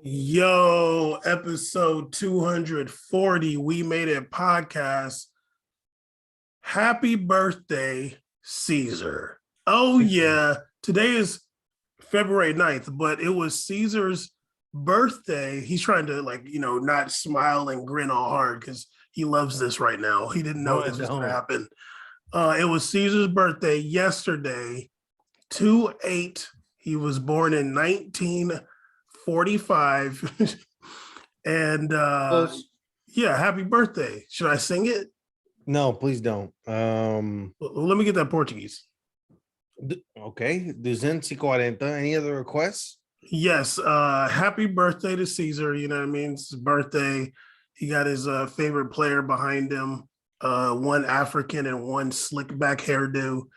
Yo, episode 240, We Made It podcast. Happy birthday, Caesar. Oh, yeah. Today is February 9th, but it was Caesar's birthday. He's trying to, not smile and grin all hard because he loves this right now. He didn't know this was going to happen. It was Caesar's birthday yesterday, 2/8. He was born in 1945. And yeah, happy birthday. Should I sing it? No, please don't. Let me get that Portuguese. Okay. 240. Any other requests? Yes. Happy birthday to Caesar. You know what I mean? It's his birthday. He got his favorite player behind him. One African and one slick back hairdo.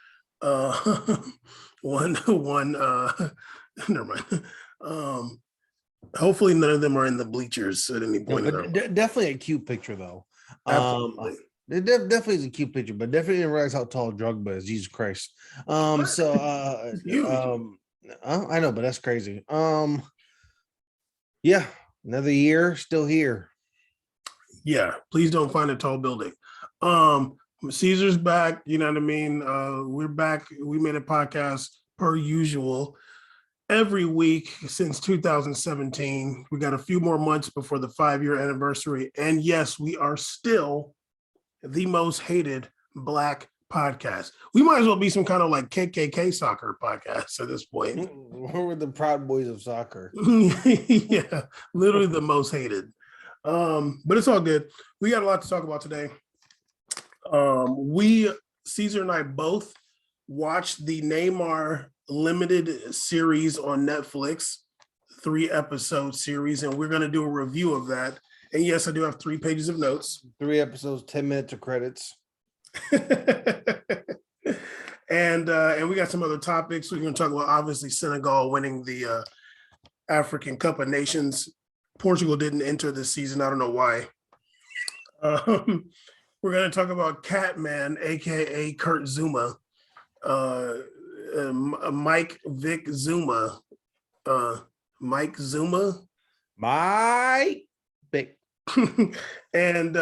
One never mind. Hopefully none of them are in the bleachers at any point. Definitely a cute picture though. Absolutely. It definitely is a cute picture, but definitely didn't realize how tall Drogba is. Jesus Christ. I know, but that's crazy. Yeah, another year, still here. Yeah, please don't find a tall building. Caesar's back, you know what I mean? We're back. We made a podcast per usual every week since 2017. We got a few more months before the 5-year anniversary. And yes, we are still the most hated Black podcast. We might as well be some kind of like KKK soccer podcast at this point. We're the Proud Boys of soccer. Yeah, literally the most hated. But it's all good. We got a lot to talk about today. Caesar and I both watched the Neymar limited series on Netflix, 3-episode series, and we're going to do a review of that. And yes, I do have 3 pages of notes. 3 episodes, 10 minutes of credits. And we got some other topics. We're going to talk about obviously Senegal winning the African Cup of Nations. Portugal didn't enter this season. I don't know why. We're going to talk about Catman, aka Kurt Zouma, Mike Vic Zouma, Mike Zouma. Mike Vic. And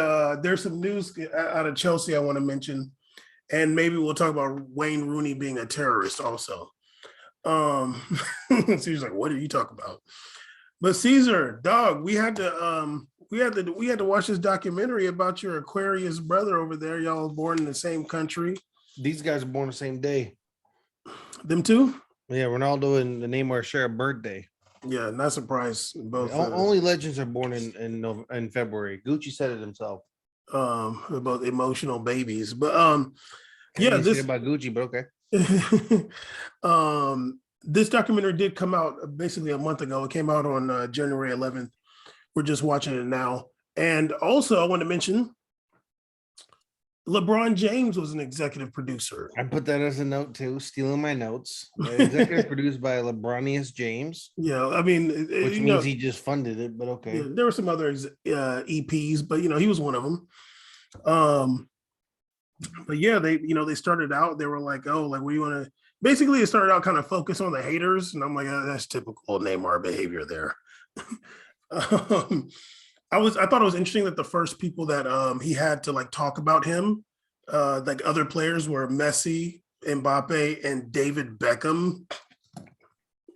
there's some news out of Chelsea I want to mention, and maybe we'll talk about Wayne Rooney being a terrorist also. So he's like, what are you talking about? But Caesar, dog, we had to watch this documentary about your Aquarius brother over there. Y'all born in the same country. These guys are born the same day. Them too? Yeah, Ronaldo and the Neymar share a birthday. Yeah, not surprised. Both only legends are born in February. Gucci said it himself. About emotional babies, but yeah, this about Gucci, but okay. This documentary did come out basically a month ago. It came out on January 11th. We're just watching it now. And also, I want to mention LeBron James was an executive producer. I put that as a note too, stealing my notes. Executive produced by LeBronius James. Yeah, I mean, which means he just funded it, but okay. Yeah, there were some other EPs, but he was one of them. But yeah, they started out. They were like, oh, like we want to. Basically, it started out kind of focused on the haters, and I'm like, oh, that's typical Neymar behavior there. I thought it was interesting that the first people that he had to like talk about him, like other players, were Messi, Mbappe, and David Beckham.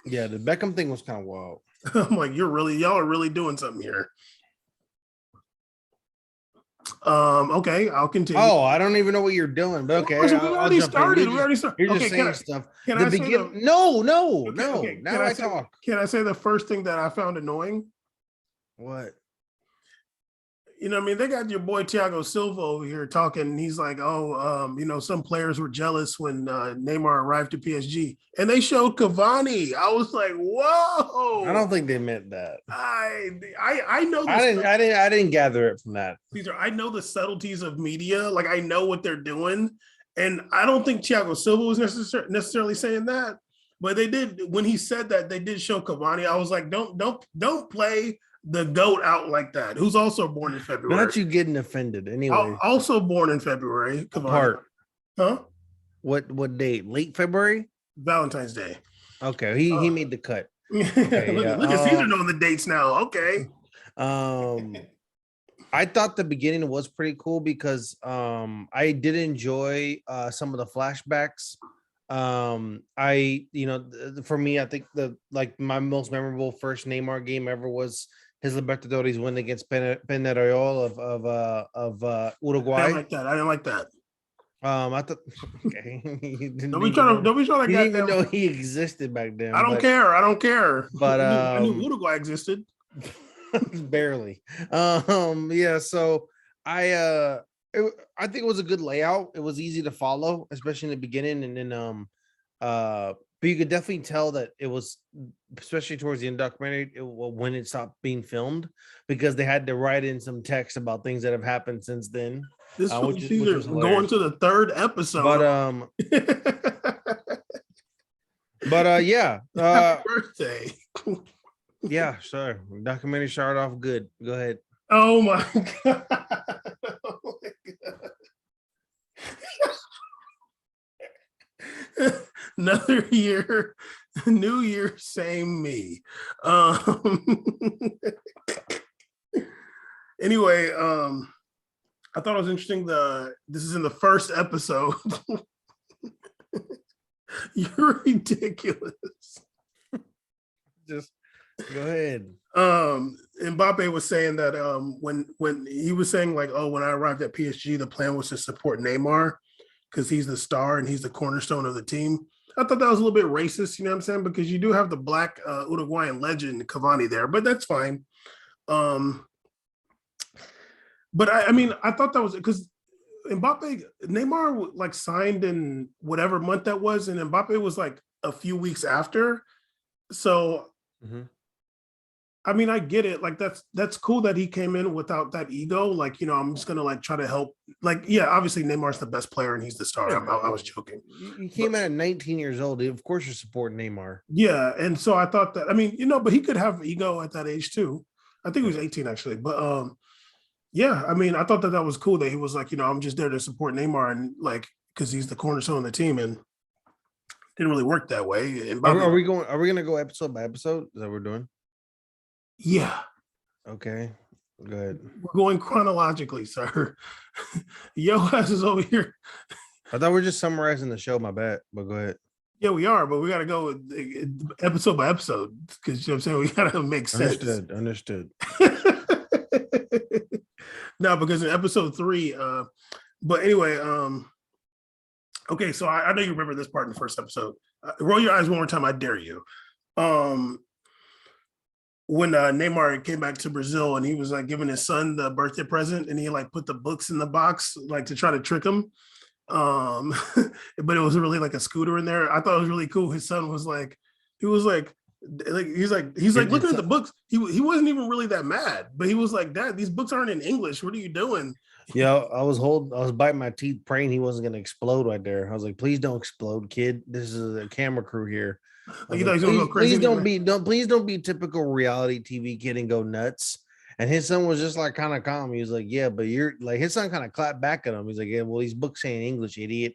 Yeah, the Beckham thing was kind of wild. I'm like, y'all are really doing something here. Okay, I'll continue. Oh, I don't even know what you're doing, but okay. We already started. You're just saying stuff. Can I say No. Okay. Now I talk. Can I say the first thing that I found annoying? What? You know what I mean? They got your boy Thiago Silva over here talking. He's like, some players were jealous when Neymar arrived to PSG. And they showed Cavani. I was like, whoa. I don't think they meant that. I know. I didn't gather it from that. Caesar, I know the subtleties of media. Like, I know what they're doing. And I don't think Thiago Silva was necessarily saying that. But they did, when he said that, they did show Cavani. I was like, don't play the GOAT out like that, who's also born in February. Not you getting offended anyway. Also born in February. Apart. Huh? What date? Late February? Valentine's Day. Okay, he made the cut. Okay, yeah. look at Caesar knowing the dates now. Okay. I thought the beginning was pretty cool because I did enjoy some of the flashbacks. For me, I think my most memorable first Neymar game ever was his Libertadores win against Peñarol of I didn't Uruguay. like that. I didn't like that. I thought okay, Don't be trying to he didn't even goddamn. know he existed back then. I don't care. I don't care. But I knew Uruguay existed. barely. Yeah, so I I think it was a good layout. It was easy to follow, especially in the beginning, and then but you could definitely tell that it was, especially towards the end of the documentary, when it stopped being filmed, because they had to write in some text about things that have happened since then, This which Caesar was going hilarious. to the third episode. But yeah, Happy birthday. yeah, sure. Documentary started off good. Go ahead. Oh my god. Oh my god. Another year, new year, same me. Anyway, I thought it was interesting. This is in the first episode. You're ridiculous. Just go ahead. Mbappe was saying that when he was saying like, oh, when I arrived at PSG, the plan was to support Neymar because he's the star and he's the cornerstone of the team. I thought that was a little bit racist, you know what I'm saying? Because you do have the black Uruguayan legend Cavani there, but that's fine. But I mean, I thought that was because Neymar like signed in whatever month that was, and Mbappe was like a few weeks after. So, I mean, I get it. Like that's cool that he came in without that ego. Like, you know, I'm just gonna like try to help. Like, yeah, obviously Neymar's the best player and he's the star. I was joking. You came out at 19 years old. Of course, you're supporting Neymar. Yeah, and so I thought that. I mean, you know, but he could have ego at that age too. I think he was 18 actually, but yeah, I mean, I thought that was cool that he was like, you know, I'm just there to support Neymar and like because he's the cornerstone of the team, and didn't really work that way. And Are we going? Are we going to go episode by episode? Is that what we're doing? Yeah. Okay. Go ahead. We're going chronologically, sir. Yo ass is over here. I thought we are just summarizing the show. My bad. But go ahead. Yeah, we are, but we got to go episode by episode because you know what I'm saying. We got to make sense. Understood. No, because in episode 3, but anyway, okay, so I know you remember this part in the first episode. Roll your eyes one more time, I dare you. When Neymar came back to Brazil and he was like giving his son the birthday present and he like put the books in the box like to try to trick him. But it was really like a scooter in there. I thought it was really cool. His son was like, he's like looking at the books. He wasn't even really that mad, but he was like, Dad, these books aren't in English. What are you doing? Yeah, I was biting my teeth, praying he wasn't gonna explode right there. I was like, please don't explode, kid. This is a camera crew here. Like, you thought he was gonna go crazy. Please don't be typical reality TV kid and go nuts. And his son was just like kind of calm. He was like, yeah, but you're like, his son kind of clapped back at him. He's like, yeah, well, these books say in English, idiot.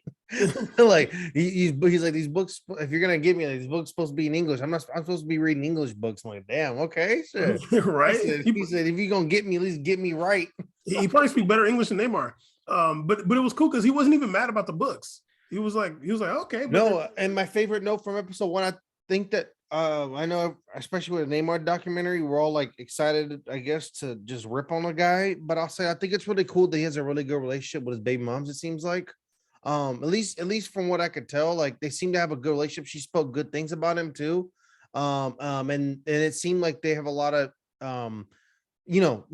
Like he's like, these books, if you're gonna give me these books supposed to be in English, I'm supposed to be reading English books. I'm like, damn, okay, sure. Right. He said, if you're gonna get me, at least get me right. He probably speak better English than Neymar. But it was cool because he wasn't even mad about the books. He was like, okay. No, and my favorite note from episode 1, I think that I know, especially with a Neymar documentary, we're all like excited, I guess, to just rip on a guy. But I'll say I think it's really cool that he has a really good relationship with his baby moms. It seems like, at least from what I could tell, like they seem to have a good relationship. She spoke good things about him too, and it seemed like they have a lot of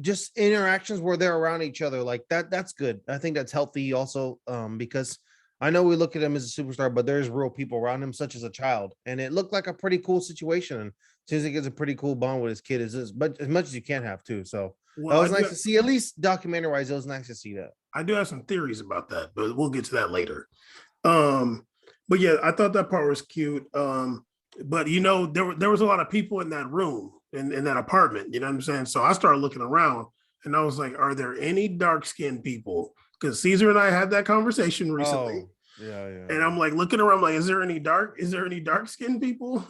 just interactions where they're around each other like that. That's good. I think that's healthy also, because I know we look at him as a superstar, but there's real people around him, such as a child. And it looked like a pretty cool situation. And seems like he gets a pretty cool bond with his kid, but as much as you can have too. So that was nice to see, at least documentary wise. It was nice to see that. I do have some theories about that, but we'll get to that later. But yeah, I thought that part was cute. But you know, there was a lot of people in that room, in that apartment, you know what I'm saying? So I started looking around and I was like, are there any dark-skinned people? Because Caesar and I had that conversation recently. Yeah. And I'm like looking around, like, is there any dark-skinned people?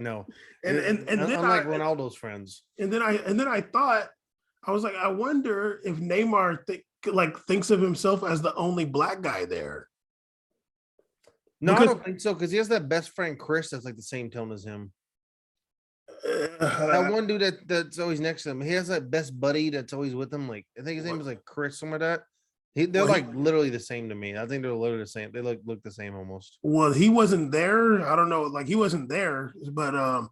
No, And then unlike Ronaldo's friends. and then I thought, I was like, I wonder if Neymar thinks of himself as the only black guy there. No, I Because don't think so, because he has that best friend Chris that's like the same tone as him. That uh, one dude that's always next to him. He has that best buddy that's always with him. Like I think his name is like Chris, something like that. They're well, like literally the same to me. I think they're literally the same. They look the same almost. he wasn't there. I don't know, like he wasn't there, but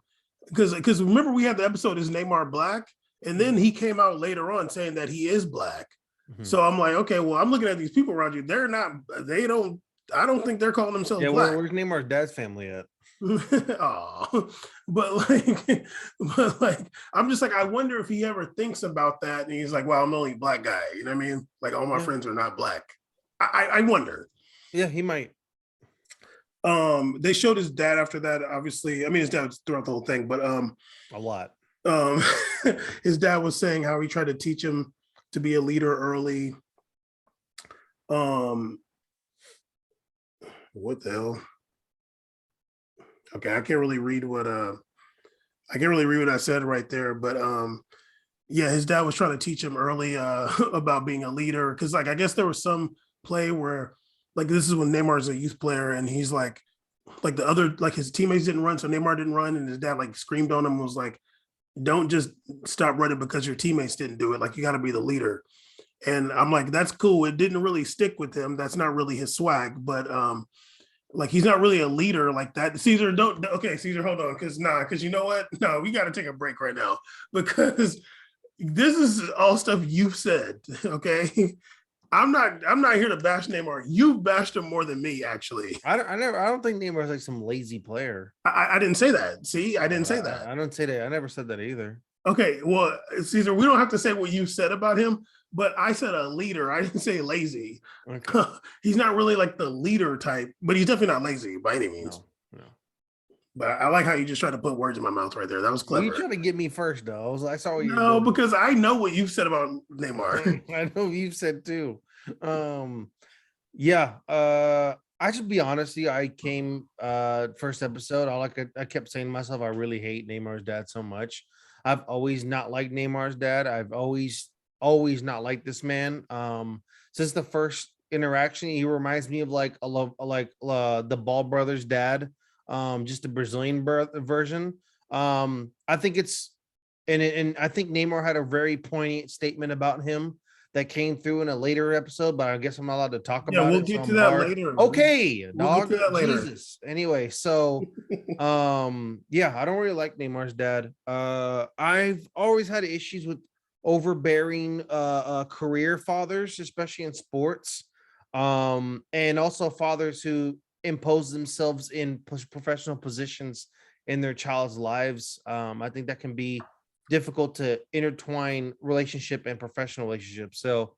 because remember we had the episode is Neymar black, and then he came out later on saying that he is black. Mhm. So I'm like, okay, well, I'm looking at these people around you. They're not. They don't. I don't think they're calling themselves Yeah, black. where's Neymar's dad's family at? Oh, but like, I'm just like, I wonder if he ever thinks about that, and he's like, well, I'm the only black guy. You know what I mean? Like all my Yeah. friends are not black. I wonder. Yeah, he might. They showed his dad after that. Obviously, I mean, his dad was throughout the whole thing, but A lot. um, his dad was saying how he tried to teach him to be a leader early. What the hell? Okay, I can't really read what I said right there, but yeah, his dad was trying to teach him early about being a leader, because like I guess there was some play where like this is when Neymar's a youth player and he's like the other, like his teammates didn't run, so Neymar didn't run, and his dad like screamed on him and was like, don't just stop running because your teammates didn't do it, like you got to be the leader. And I'm like, that's cool. It didn't really stick with him. That's not really his swag, but like he's not really a leader like that. Caesar, don't okay, Caesar, hold on, because you know what? No, we got to take a break right now because this is all stuff you've said. Okay. I'm not here to bash Neymar. You bashed him more than me, actually. I don't think Neymar's like some lazy player. I didn't say that. See, I didn't say that. I don't say that. I never said that either. Okay, well, Caesar, we don't have to say what you said about him, but I said a leader. I didn't say lazy. Okay. He's not really like the leader type, but he's definitely not lazy by any means. No. But I like how you just tried to put words in my mouth right there. That was clever. Well, you trying to get me first, though. I saw what you No, because I know what you've said about Neymar. I know you've said too. Yeah. I should be honest with you. I came first episode. I kept saying to myself, I really hate Neymar's dad so much. I've always not liked Neymar's dad. I've always not liked this man. Since the first interaction, he reminds me of the Ball brothers' dad. Just the Brazilian version. I think it's and I think Neymar had a very poignant statement about him that came through in a later episode, but I guess I'm not allowed to talk about it. We'll get to that later. Okay, We'll dog. get to that later. Jesus. Anyway, so yeah, I don't really like Neymar's dad. I've always had issues with overbearing career fathers, especially in sports. And also fathers who impose themselves in professional positions in their child's lives. I think that can be difficult to intertwine relationship and professional relationships. So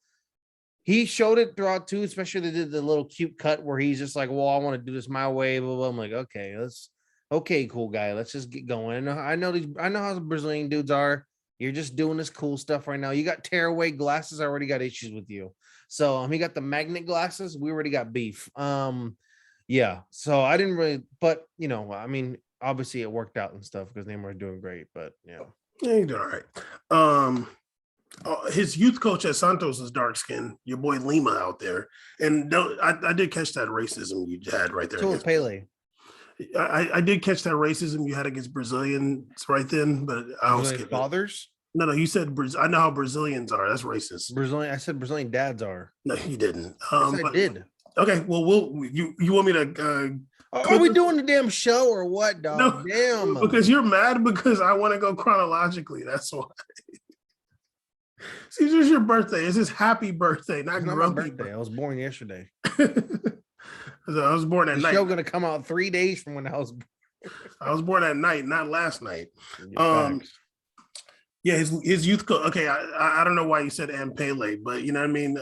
he showed it throughout too, especially they did the little cute cut where he's just like, well, I want to do this my way. Blah, blah. I'm like, okay, cool guy. Let's just get going. I know how the Brazilian dudes are. You're just doing this cool stuff right now. You got tearaway glasses. I already got issues with you. So he got the magnet glasses. We already got beef. Yeah. So I didn't really, but I mean, obviously it worked out and stuff because Neymar's doing great. But yeah, he's doing all right. His youth coach at Santos is dark skinned. Your boy Lima out there, and I did catch that racism you had right there. So was Pele. I did catch that racism you had against Brazilians right then, but I'll skip fathers. No, you said I know how Brazilians are. That's racist. I said Brazilian dads are. No, you didn't. Yes, I did. Okay, well, you want me to? Are we doing the damn show or what, dog? No, damn. Because you're mad because I want to go chronologically. That's why. See, it's your birthday. It's his happy birthday, not grumpy. Birthday. I was born yesterday. I was born at night. The show gonna come out 3 days from when I was. I was born at night, not last night. Yeah, his youth coach. Okay, I don't know why you said Pele, but you know what I mean.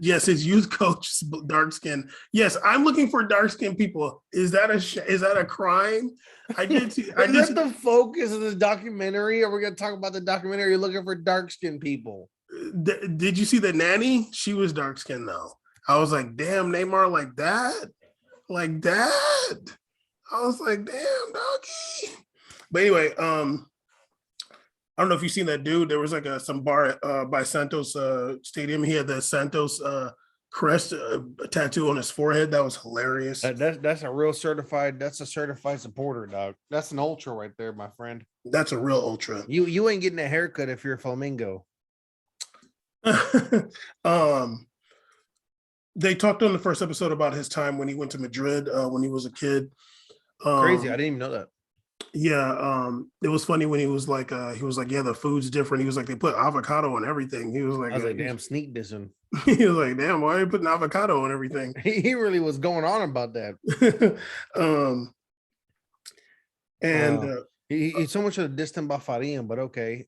Yes, his youth coach, dark skin. Yes, I'm looking for dark skin people. Is that a crime? I did. Is that the focus of the documentary? Are we gonna talk about the documentary? You're looking for dark skin people. Did you see the nanny? She was dark skinned though. I was like, damn, Neymar like that. I was like, damn, doggy. But anyway, I don't know if you've seen that dude. There was like some bar by Santos Stadium. He had the Santos crest tattoo on his forehead. That was hilarious. That's a real certified. That's a certified supporter, dog. That's an ultra right there, my friend. That's a real ultra. You ain't getting a haircut if you're a flamingo. They talked on the first episode about his time when he went to Madrid when he was a kid. Crazy. I didn't even know that. Yeah, it was funny when he was like, yeah, the food's different. He was like, they put avocado on everything. He was like, I was like, damn, sneak dissing. He was like, damn, why are you putting avocado on everything? He really was going on about that. He so much of a distant Bafarian, but okay.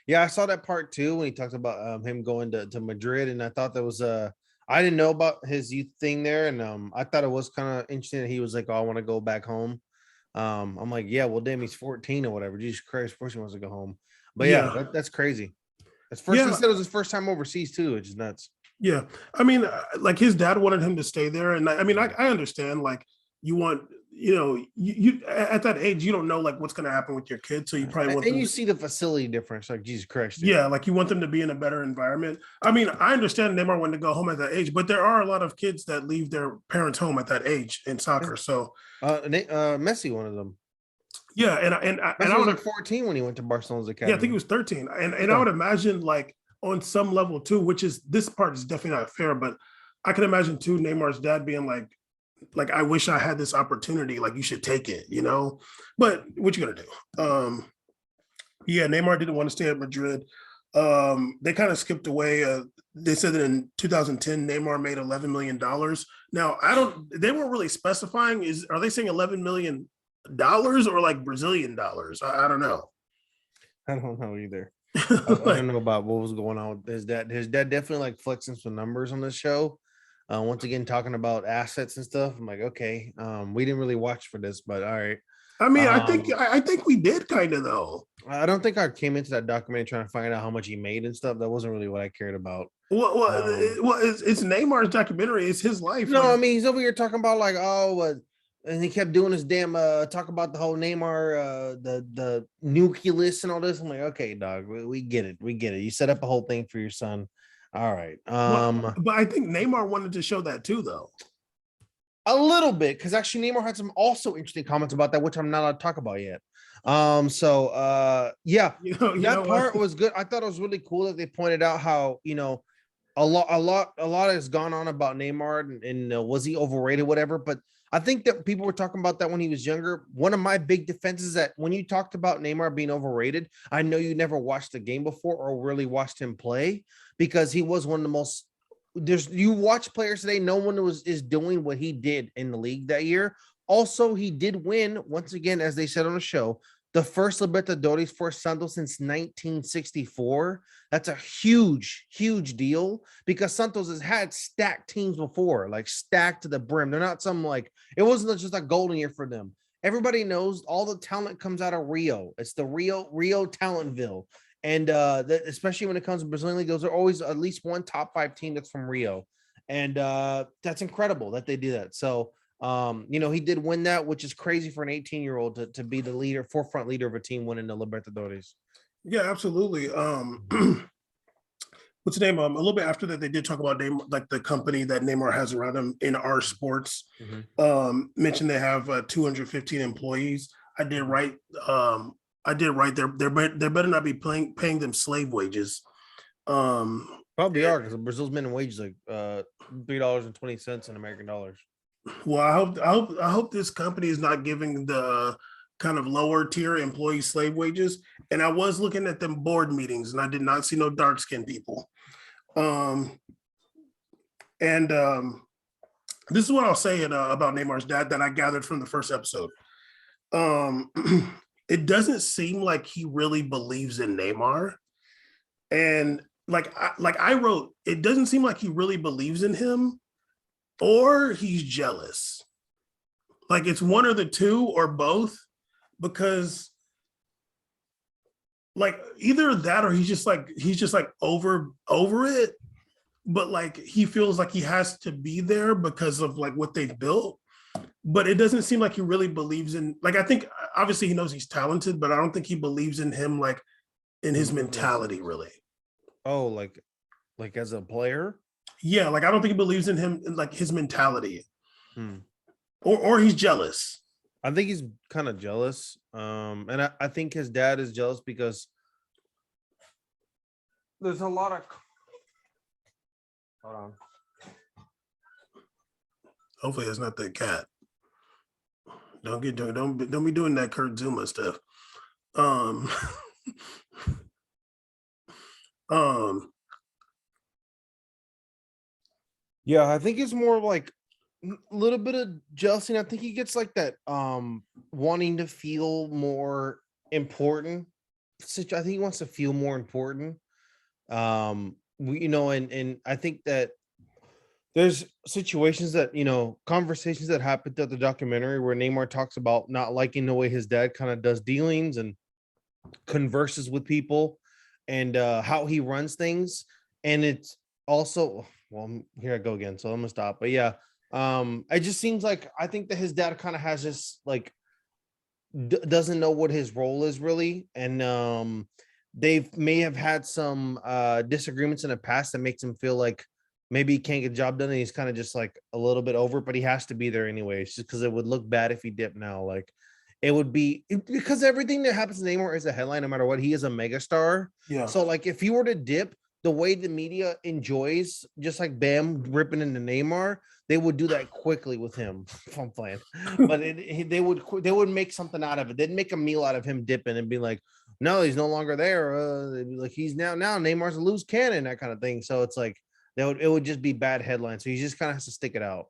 Yeah, I saw that part too when he talked about him going to Madrid, and I thought that was I didn't know about his youth thing there, and I thought it was kind of interesting that he was like, oh, I want to go back home. I'm like, yeah, well, damn, he's 14 or whatever. Jesus Christ, of course he wants to go home. But yeah, that's crazy. That's first. He said it was his first time overseas too, which is nuts. Yeah, I mean, like his dad wanted him to stay there, and I mean, I understand. Like, you want, you at that age, you don't know like what's going to happen with your kids, so you probably want. And you see the facility difference, like Jesus Christ. Dude. Yeah, like you want them to be in a better environment. I mean, I understand Neymar wanted to go home at that age, but there are a lot of kids that leave their parents home at that age in soccer. So, Messi, one of them. Yeah, and I was like 14 when he went to Barcelona's academy. Yeah, I think he was 13, and I would imagine like on some level too, which is this part is definitely not fair, but I can imagine too Neymar's dad being like I wish I had this opportunity, like you should take it, But what you gonna do? Yeah, Neymar didn't want to stay at Madrid. They kind of skipped away. They said that in 2010, Neymar made $11 million. Now they weren't really specifying. Are they saying $11 million or like Brazilian dollars? I don't know. I don't know either. I don't know about what was going on with his dad. His dad definitely like flexing some numbers on this show. Once again, talking about assets and stuff. I'm like, okay, we didn't really watch for this, but all right. I mean, I think we did kind of though. I don't think I came into that documentary trying to find out how much he made and stuff. That wasn't really what I cared about. Well, it's Neymar's documentary. It's his life. No, I mean, he's over here talking about like, and he kept doing his damn talk about the whole Neymar, the nucleus and all this. I'm like, okay, dog, we get it. You set up a whole thing for your son. All right. But I think Neymar wanted to show that too, though. A little bit, because actually Neymar had some also interesting comments about that, which I'm not allowed to talk about yet. Yeah, that part was good. I thought it was really cool that they pointed out how, a lot has gone on about Neymar and was he overrated, whatever. But I think that people were talking about that when he was younger. One of my big defenses that when you talked about Neymar being overrated, I know you never watched the game before or really watched him play, because he was one of the most. You watch players today, no one is doing what he did in the league that year. Also, he did win once again, as they said on the show, the first Libertadores for Santos since 1964. That's a huge, huge deal, because Santos has had stacked teams before, like stacked to the brim. They're not some like, it wasn't just a golden year for them. Everybody knows all the talent comes out of Rio. It's the Rio Talentville. And especially when it comes to Brazilian league, those are always at least one top 5 team that's from Rio. And that's incredible that they do that. So, he did win that, which is crazy for an 18-year-old to be the forefront leader of a team winning the Libertadores. Yeah, absolutely. What's the name? A little bit after that, they did talk about like the company that Neymar has around him in our sports. Mm-hmm. Mentioned they have 215 employees. I did right there. They better not be paying them slave wages. Probably are, because Brazil's minimum wage is like $3.20 in American dollars. Well, I hope this company is not giving the kind of lower tier employee slave wages. And I was looking at them board meetings, and I did not see no dark skinned people. This is what I'll say about Neymar's dad that I gathered from the first episode. It doesn't seem like he really believes in Neymar. And like I wrote, it doesn't seem like he really believes in him, or he's jealous. Like it's one or the two or both, because like either that or he's just like over it, but like he feels like he has to be there because of like what they've built. but it doesn't seem like he really believes in, like, I think obviously he knows he's talented, but I don't think he believes in him, like, in his In what mentality, sense? really. Oh, like as a player? Yeah, like, I don't think he believes in him, in, like, his mentality, Hmm. or he's jealous. I think he's kind of jealous. And I think his dad is jealous because there's a lot of hold on. Hopefully it's not that cat. Don't be doing that Kurt Zuma stuff. Um, um, Yeah, I think it's more of like a little bit of jealousy. And I think he gets like that wanting to feel more important. I think he wants to feel more important. And I think that there's situations that conversations that happened at the documentary where Neymar talks about not liking the way his dad kind of does dealings and converses with people and how he runs things. And it's also, well, here I go again, so I'm gonna stop. But yeah, it just seems like I think that his dad kind of has this like doesn't know what his role is really, and they may have had some disagreements in the past that makes him feel like maybe he can't get the job done, and he's kind of just like a little bit over it, but he has to be there anyway. It's just because it would look bad if he dipped now. Like it would be because everything that happens to Neymar is a headline, no matter what. He is a megastar. yeah. So like if he were to dip, the way the media enjoys just like Bam ripping into Neymar, they would do that quickly with him. If I'm playing, but they would make something out of it. They'd make a meal out of him dipping and be like, no, he's no longer there. They'd be like he's now Neymar's a loose cannon, that kind of thing. So it's like it would just be bad headlines. So he just kind of has to stick it out.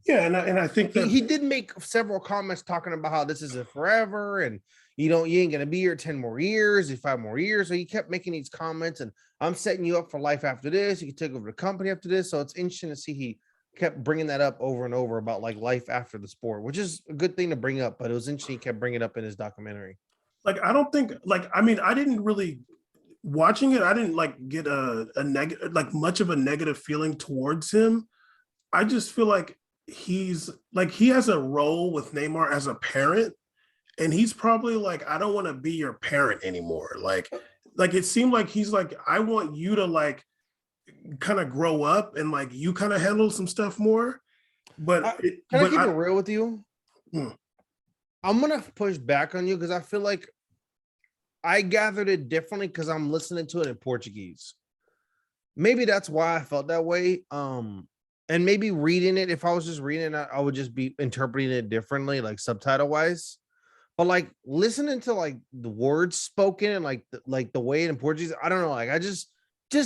Yeah, and I think that He did make several comments talking about how this isn't forever and you ain't gonna be here 10 more years, 5 more years. So he kept making these comments and I'm setting you up for life after this. You can take over the company after this. So it's interesting to see he kept bringing that up over and over about like life after the sport, which is a good thing to bring up, but it was interesting. He kept bringing it up in his documentary. like I don't think like I mean I didn't really watching it. I didn't like get a negative like much of a negative feeling towards him. I just feel like he's like he has a role with Neymar as a parent, and he's probably like I don't want to be your parent anymore. Like it seemed like he's like I want you to like kind of grow up and like you kind of handle some stuff more. But Can I keep it real with you? Hmm. I'm gonna push back on you because I feel like I gathered it differently because I'm listening to it in Portuguese. Maybe that's why I felt that way. And maybe reading it, if I was just reading it, I would just be interpreting it differently, like subtitle wise. But like listening to like the words spoken and like the way in Portuguese, I don't know. Like I just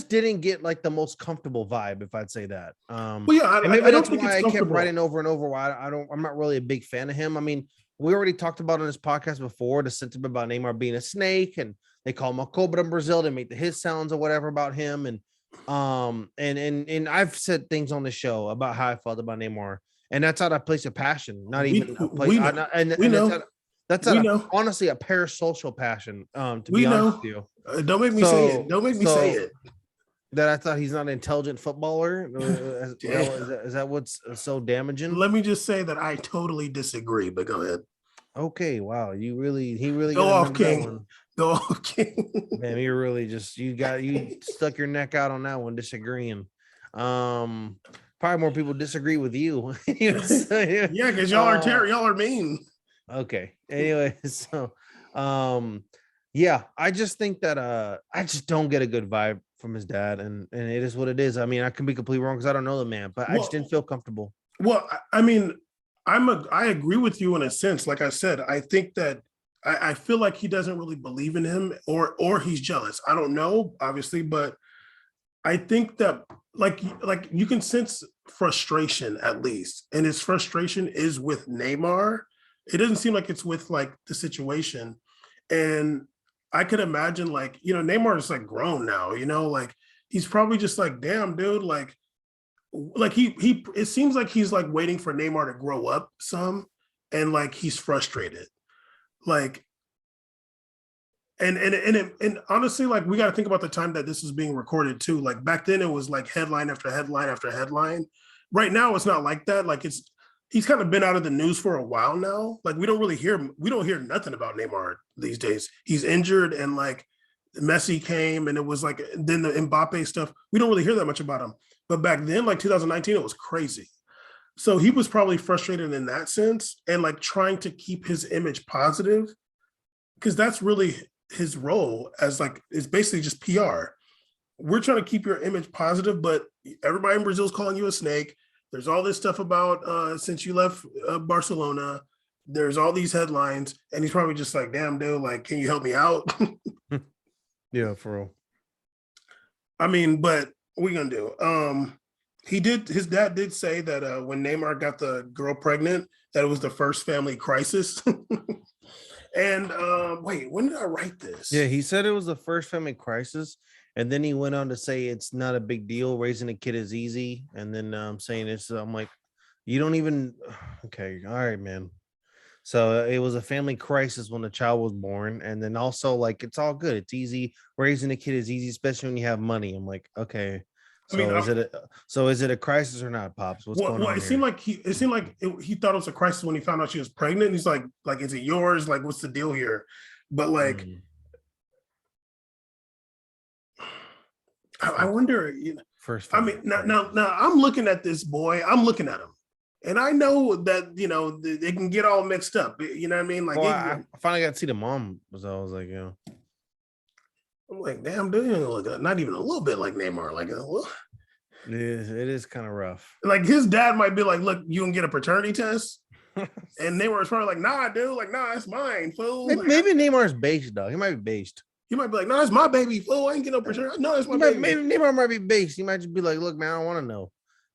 didn't get like the most comfortable vibe, if I'd say that. Well, yeah, And maybe I don't that's think why it's I kept comfortable. writing over and over. Why I'm not really a big fan of him. I mean, we already talked about on this podcast before the sentiment about Neymar being a snake, and they call him a cobra in Brazil. They make the his sounds or whatever about him, and I've said things on the show about how I felt about Neymar, and that's out of a place of passion, not even a place. We know, we And know, that's we out of know, honestly a parasocial passion. To we be honest know. with you, Don't make me say it. so Don't make me say so it. that I thought he's not an intelligent footballer. Damn. Is that what's so damaging? Let me just say that I totally disagree, but go ahead. Okay, wow, he really Go got off, into that King. one. Go off, King. Man, you really just you stuck your neck out on that one, disagreeing. Probably more people disagree with you. Yeah, because y'all are mean. Okay. Anyway, so yeah, I just think that I just don't get a good vibe from his dad, and it is what it is. I mean, I can be completely wrong because I don't know the man, but I just didn't feel comfortable. Well, I mean, I agree with you in a sense. Like I said, I think that I feel like he doesn't really believe in him, or he's jealous. I don't know, obviously, but I think that like you can sense frustration at least, and his frustration is with Neymar. It doesn't seem like it's with like the situation, and I could imagine like Neymar is like grown now. Like he's probably just like, damn, dude, like he it seems like he's like waiting for Neymar to grow up some, and like he's frustrated. Like and honestly, like we got to think about the time that this is being recorded too. Like back then it was like headline after headline after headline. Right now it's not like that. Like he's kind of been out of the news for a while now. Like we don't hear nothing about Neymar these days. He's injured and like Messi came and it was like then the Mbappe stuff. We don't really hear that much about him. But back then, like 2019, it was crazy. So he was probably frustrated in that sense and like trying to keep his image positive because that's really his role as like it's basically just PR. We're trying to keep your image positive, but everybody in Brazil is calling you a snake. There's all this stuff about since you left Barcelona. There's all these headlines, and he's probably just like, "Damn, dude, like, can you help me out?" Yeah, for real. I mean, but what are we gonna do? His dad did say that when Neymar got the girl pregnant, that it was the first family crisis. And wait, when did I write this? Yeah, he said it was the first family crisis. And then he went on to say it's not a big deal. Raising a kid is easy. And then saying it's, I'm like, you don't even, okay, all right, man. So it was a family crisis when the child was born. And then also like, it's all good. It's easy. Raising a kid is easy, especially when you have money. I'm like, okay. So is it a crisis or not, Pops? What's going on? It seemed like he thought it was a crisis when he found out she was pregnant. He's like, is it yours? Like, what's the deal here? But like, I wonder. You know, first, I mean, now, I'm looking at this boy. I'm looking at him, and I know that they can get all mixed up. You know what I mean? Like, I finally got to see the mom. So I was like, I'm like, damn, dude, look, not even a little bit like Neymar. Like, it is kind of rough. Like his dad might be like, look, you can get a paternity test. And Neymar is probably like, nah, dude, like, nah, it's mine, fool. Maybe Neymar's based, dog. He might be based. He might be like, no, it's my baby, fool. I ain't get no paternity. No, it's my baby. Maybe Neymar might be based. He might just be like, look, man, I don't want to know.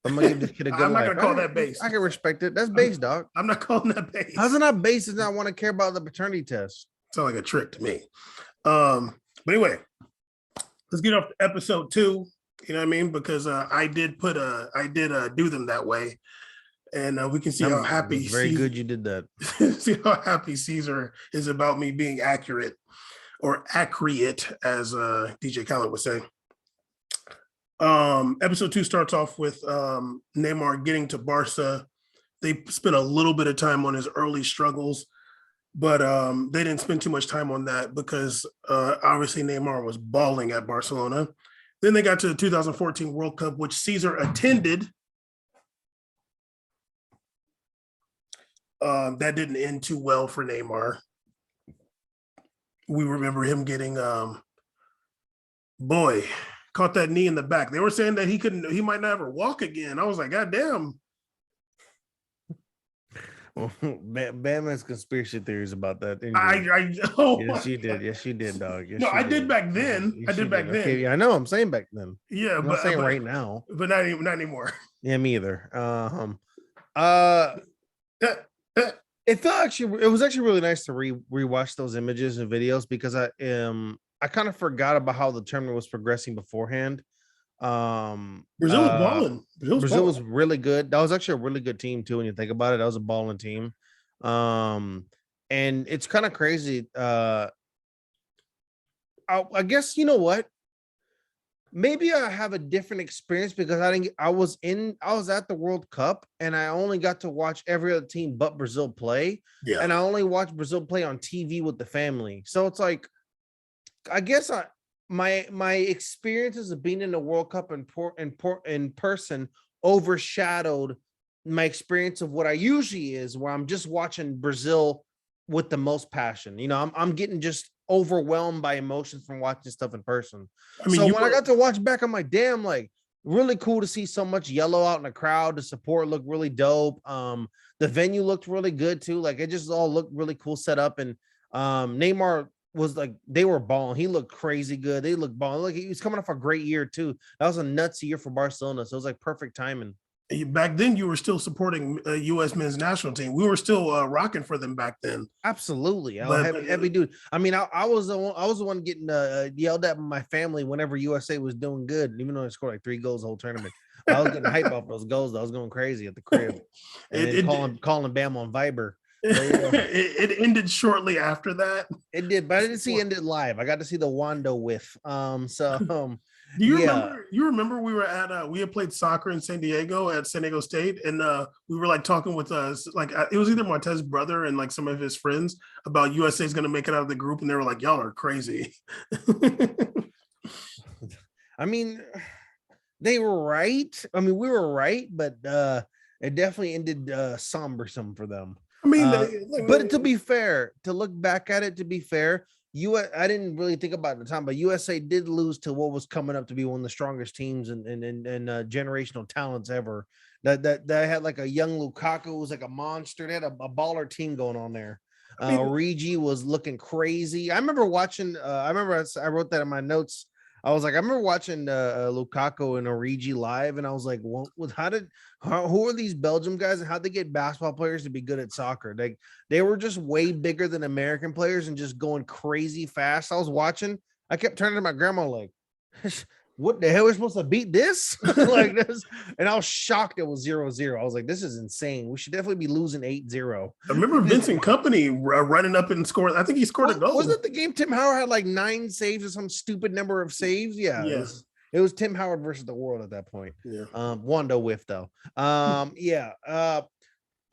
I'm gonna give this kid a good I'm not life. gonna call that base. I can respect it. That's base, dog. I'm not calling that base. How's it not base if not want to care about the paternity test? Sound like a trick to me. But anyway, let's get off to episode 2. You know what I mean? Because I did do them that way. And we can see how happy good you did that. See how happy Caesar is about me being accurate or accurate, as DJ Khaled would say. Episode 2 starts off with Neymar getting to Barca. They spent a little bit of time on his early struggles, but they didn't spend too much time on that because obviously Neymar was balling at Barcelona. Then they got to the 2014 World Cup, which Caesar attended. That didn't end too well for Neymar. We remember him getting, caught that knee in the back. They were saying that he might not ever walk again. I was like, God damn. Well, Bam has conspiracy theories about that. Yes, you did. Yes, you did, dog. Yes, no, I did did back then. Yes, I did back then. Okay, yeah, I know. I'm saying back then. Yeah, I'm not saying right now. But not anymore. Yeah, me either. It was actually really nice to rewatch those images and videos because I kind of forgot about how the tournament was progressing beforehand. Brazil was balling. Brazil was really good. That was actually a really good team too. When you think about it, that was a balling team. And it's kind of crazy. I guess you know what? Maybe I have a different experience because I was at the World Cup and I only got to watch every other team but Brazil play. Yeah. And I only watched Brazil play on TV with the family. So it's like, I guess my experiences of being in the World Cup in person overshadowed my experience of what I usually is, where I'm just watching Brazil with the most passion. You know, I'm getting just overwhelmed by emotions from watching stuff in person. I mean, so when I got to watch back, I'm like, damn, like really cool to see so much yellow out in the crowd. The support looked really dope. The venue looked really good too. Like it just all looked really cool set up. And Neymar was like, they were balling. He looked crazy good. They looked balling. Like he was coming off a great year too. That was a nuts year for Barcelona. So it was like perfect timing. Back then, you were still supporting U.S. men's national team. We were still rocking for them back then. Absolutely, heavy dude. I mean, I was the one getting yelled at by my family whenever USA was doing good, even though I scored like 3 goals the whole tournament. I was getting hype off those goals. I was going crazy at the crib and calling Bam on Viber. But yeah, It ended shortly after that. it did, but I didn't see it ended live. I got to see the Wando whiff. Do you Yeah. remember? You remember we were at we had played soccer in San Diego at San Diego State, and we were like talking with us it was either Martez's brother and like some of his friends about USA is going to make it out of the group, and they were like, "Y'all are crazy." I mean, they were right. I mean, we were right, but it definitely ended sombersome for them. I mean, But to be fair, to look back at it, to be fair, I didn't really think about it at the time, but USA did lose to what was coming up to be one of the strongest teams and generational talents ever. That had like a young Lukaku who was like a monster. They had a baller team going on there. I mean, Origi was looking crazy. I remember watching. I wrote that in my notes. I was like, I remember watching Lukaku and Origi live, and I was like, well, who are these Belgium guys, and how'd they get basketball players to be good at soccer? They were just way bigger than American players and just going crazy fast. I was watching. I kept turning to my grandma like, what the hell are we supposed to beat this? Like this, and I was shocked it was 0-0. I was like, this is insane. We should definitely be losing 8-0. I remember Vincent Company running up and scoring. I think he scored a goal. Wasn't the game Tim Howard had like 9 saves or some stupid number of saves? Yeah. It was Tim Howard versus the world at that point. Yeah. Wando whiff though.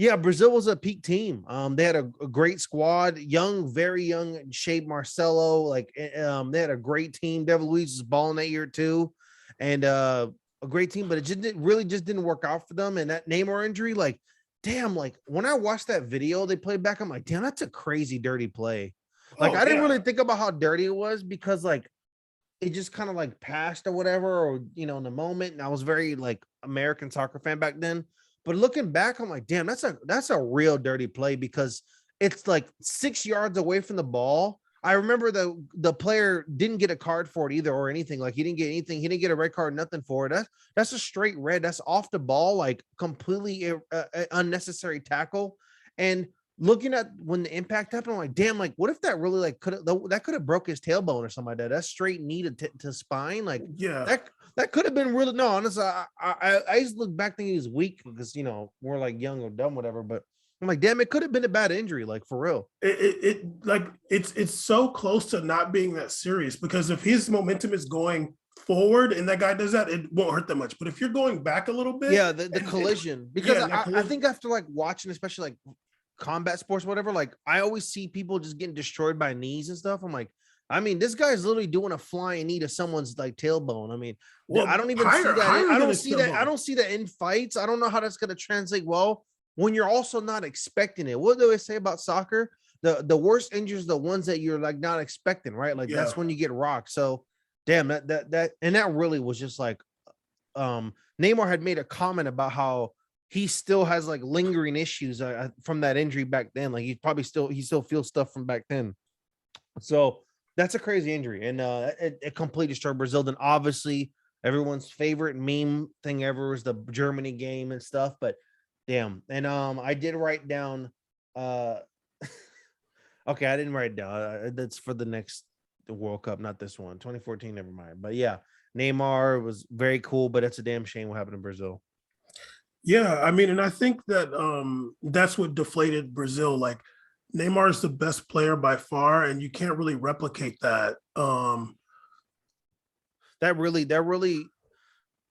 Yeah, Brazil was a peak team. They had a great squad, very young, shape Marcelo. Like, they had a great team. David Luiz was balling that year too, and a great team. But it just didn't work out for them. And that Neymar injury, like, damn, like when I watched that video they played back, I'm like, damn, that's a crazy dirty play. Like, I didn't really think about how dirty it was because like it just kind of like passed or whatever, or in the moment. And I was very like American soccer fan back then. But looking back, I'm like, damn, that's a real dirty play because it's like 6 yards away from the ball. I remember the player didn't get a card for it either or anything. Like, he didn't get anything. He didn't get a red card, nothing for it. That's a straight red. That's off the ball, like completely unnecessary tackle. And looking at when the impact happened, I'm like, damn, like what if that really like could have broke his tailbone or something like that? That's straight knee to spine. Like, yeah, that could have been really, no, honestly, I used to look back thinking he was weak because, we're like young or dumb, whatever. But I'm like, damn, it could have been a bad injury, like for real. It's so close to not being that serious because if his momentum is going forward and that guy does that, it won't hurt that much. But if you're going back a little bit, yeah, the collision, because I think after like watching, especially like combat sports, whatever, like I always see people just getting destroyed by knees and stuff. I'm like, I mean, this guy's literally doing a flying knee to someone's like tailbone. I mean, well, I don't even see that. I don't see that in fights. I don't know how that's going to translate well when you're also not expecting it. What do I say about soccer? The worst injuries, the ones that you're like not expecting, right? Like that's when you get rocked. So damn, that really was just like, Neymar had made a comment about how he still has like lingering issues from that injury back then. Like he still feels stuff from back then. So that's a crazy injury, and it completely destroyed Brazil. Then obviously everyone's favorite meme thing ever was the Germany game and stuff. But damn, and I did write down. Okay, I didn't write it down. That's for the next World Cup, not this one, 2014. Never mind. But yeah, Neymar was very cool, but it's a damn shame what happened in Brazil. Yeah, I mean, and I think that that's what deflated Brazil. Like, Neymar is the best player by far, and you can't really replicate that. That really,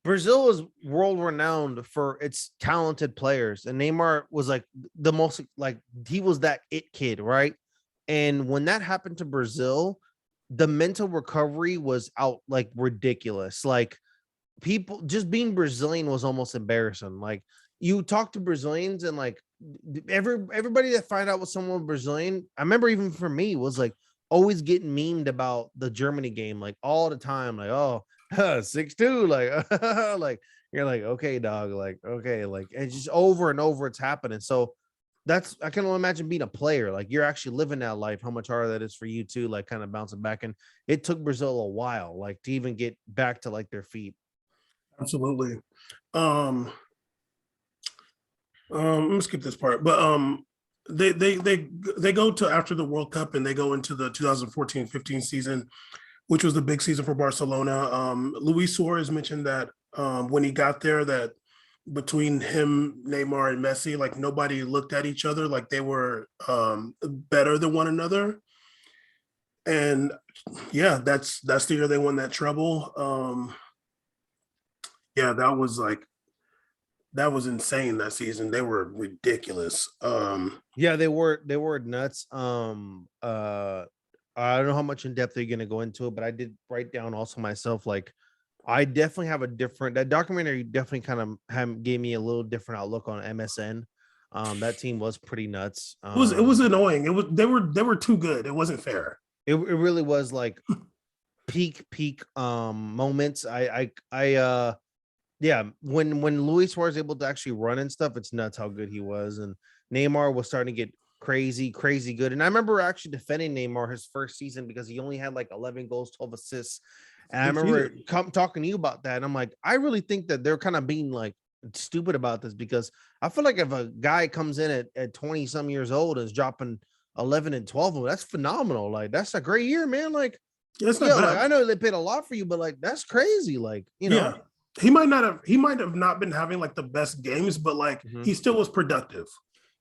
Brazil is world renowned for its talented players, and Neymar was like the most, like he was that it kid, right? And when that happened to Brazil, the mental recovery was out like ridiculous. Like, people just being Brazilian was almost embarrassing. Like, you talk to Brazilians and like everybody that find out what someone Brazilian, I remember even for me, was like always getting memed about the Germany game, like all the time, like, oh, 6-2, like like you're like, okay, dog, like, okay, like it's just over and over it's happening. So I can only imagine being a player, like you're actually living that life, how much harder that is for you too, like kind of bouncing back. And it took Brazil a while, like to even get back to like their feet. Absolutely. Let me skip this part, but they go to after the World Cup and they go into the 2014-15 season, which was the big season for Barcelona. Luis Suarez mentioned that when he got there that between him, Neymar, and Messi. Like nobody looked at each other like they were better than one another. And yeah, that's the year they won that treble. Yeah, that was insane that season. They were ridiculous. Yeah, they were nuts. I don't know how much in depth they're gonna go into it, but I did write down also myself. Like, I definitely have a different that documentary definitely kind of gave me a little different outlook on MSN. That team was pretty nuts. It was annoying. They were too good. It wasn't fair. It really was like peak moments. Yeah, when Luis Suarez able to actually run and stuff, it's nuts how good he was. And Neymar was starting to get crazy good. And I remember actually defending Neymar his first season because he only had like 11 goals, 12 assists. And I remember talking to you about that. And I'm like, I really think that they're kind of being like stupid about this, because I feel like if a guy comes in at 20 some years old and is dropping 11 and 12, that's phenomenal. Like, that's a great year, man. Like, Yeah, it's not yeah, bad. like I know they paid a lot for you, but like that's crazy. Like, Yeah. He might have not been having like the best games, but like he still was productive.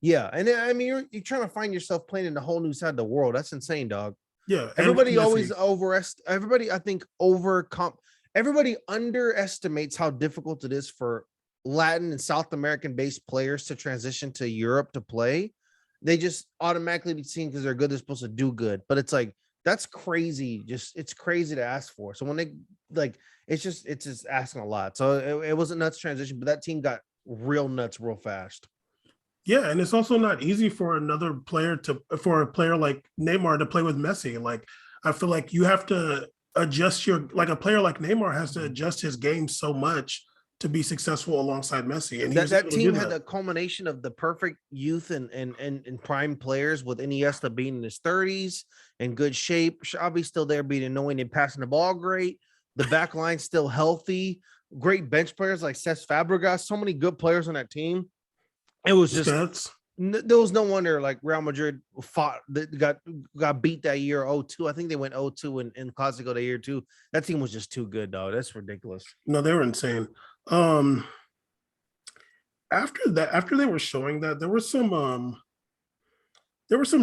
Yeah, and I mean, you're trying to find yourself playing in a whole new side of the world. That's insane, dog. Yeah. Everybody always everybody, I think, everybody underestimates how difficult it is for Latin and South American based players to transition to Europe to play. They just automatically be seen because they're good, they're supposed to do good. But it's like, that's crazy. It's crazy to ask for. So when they like, it's just asking a lot. So it was a nuts transition, but that team got real nuts real fast. Yeah, and it's also not easy for a player like Neymar to play with Messi. Like I feel like you have to adjust a player like Neymar has to adjust his game so much to be successful alongside Messi. And that team had the culmination of the perfect youth and prime players, with Iniesta being in his 30s in good shape, Xavi still there being annoying and passing the ball great. The back line still healthy, great bench players like Cesc Fabregas, so many good players on that team. It was just there was no wonder like Real Madrid got beat that year 0-2. I think they went 0-2 in Clasico that year too. That team was just too good, dog. That's ridiculous. No, they were insane. After they were showing that, there were some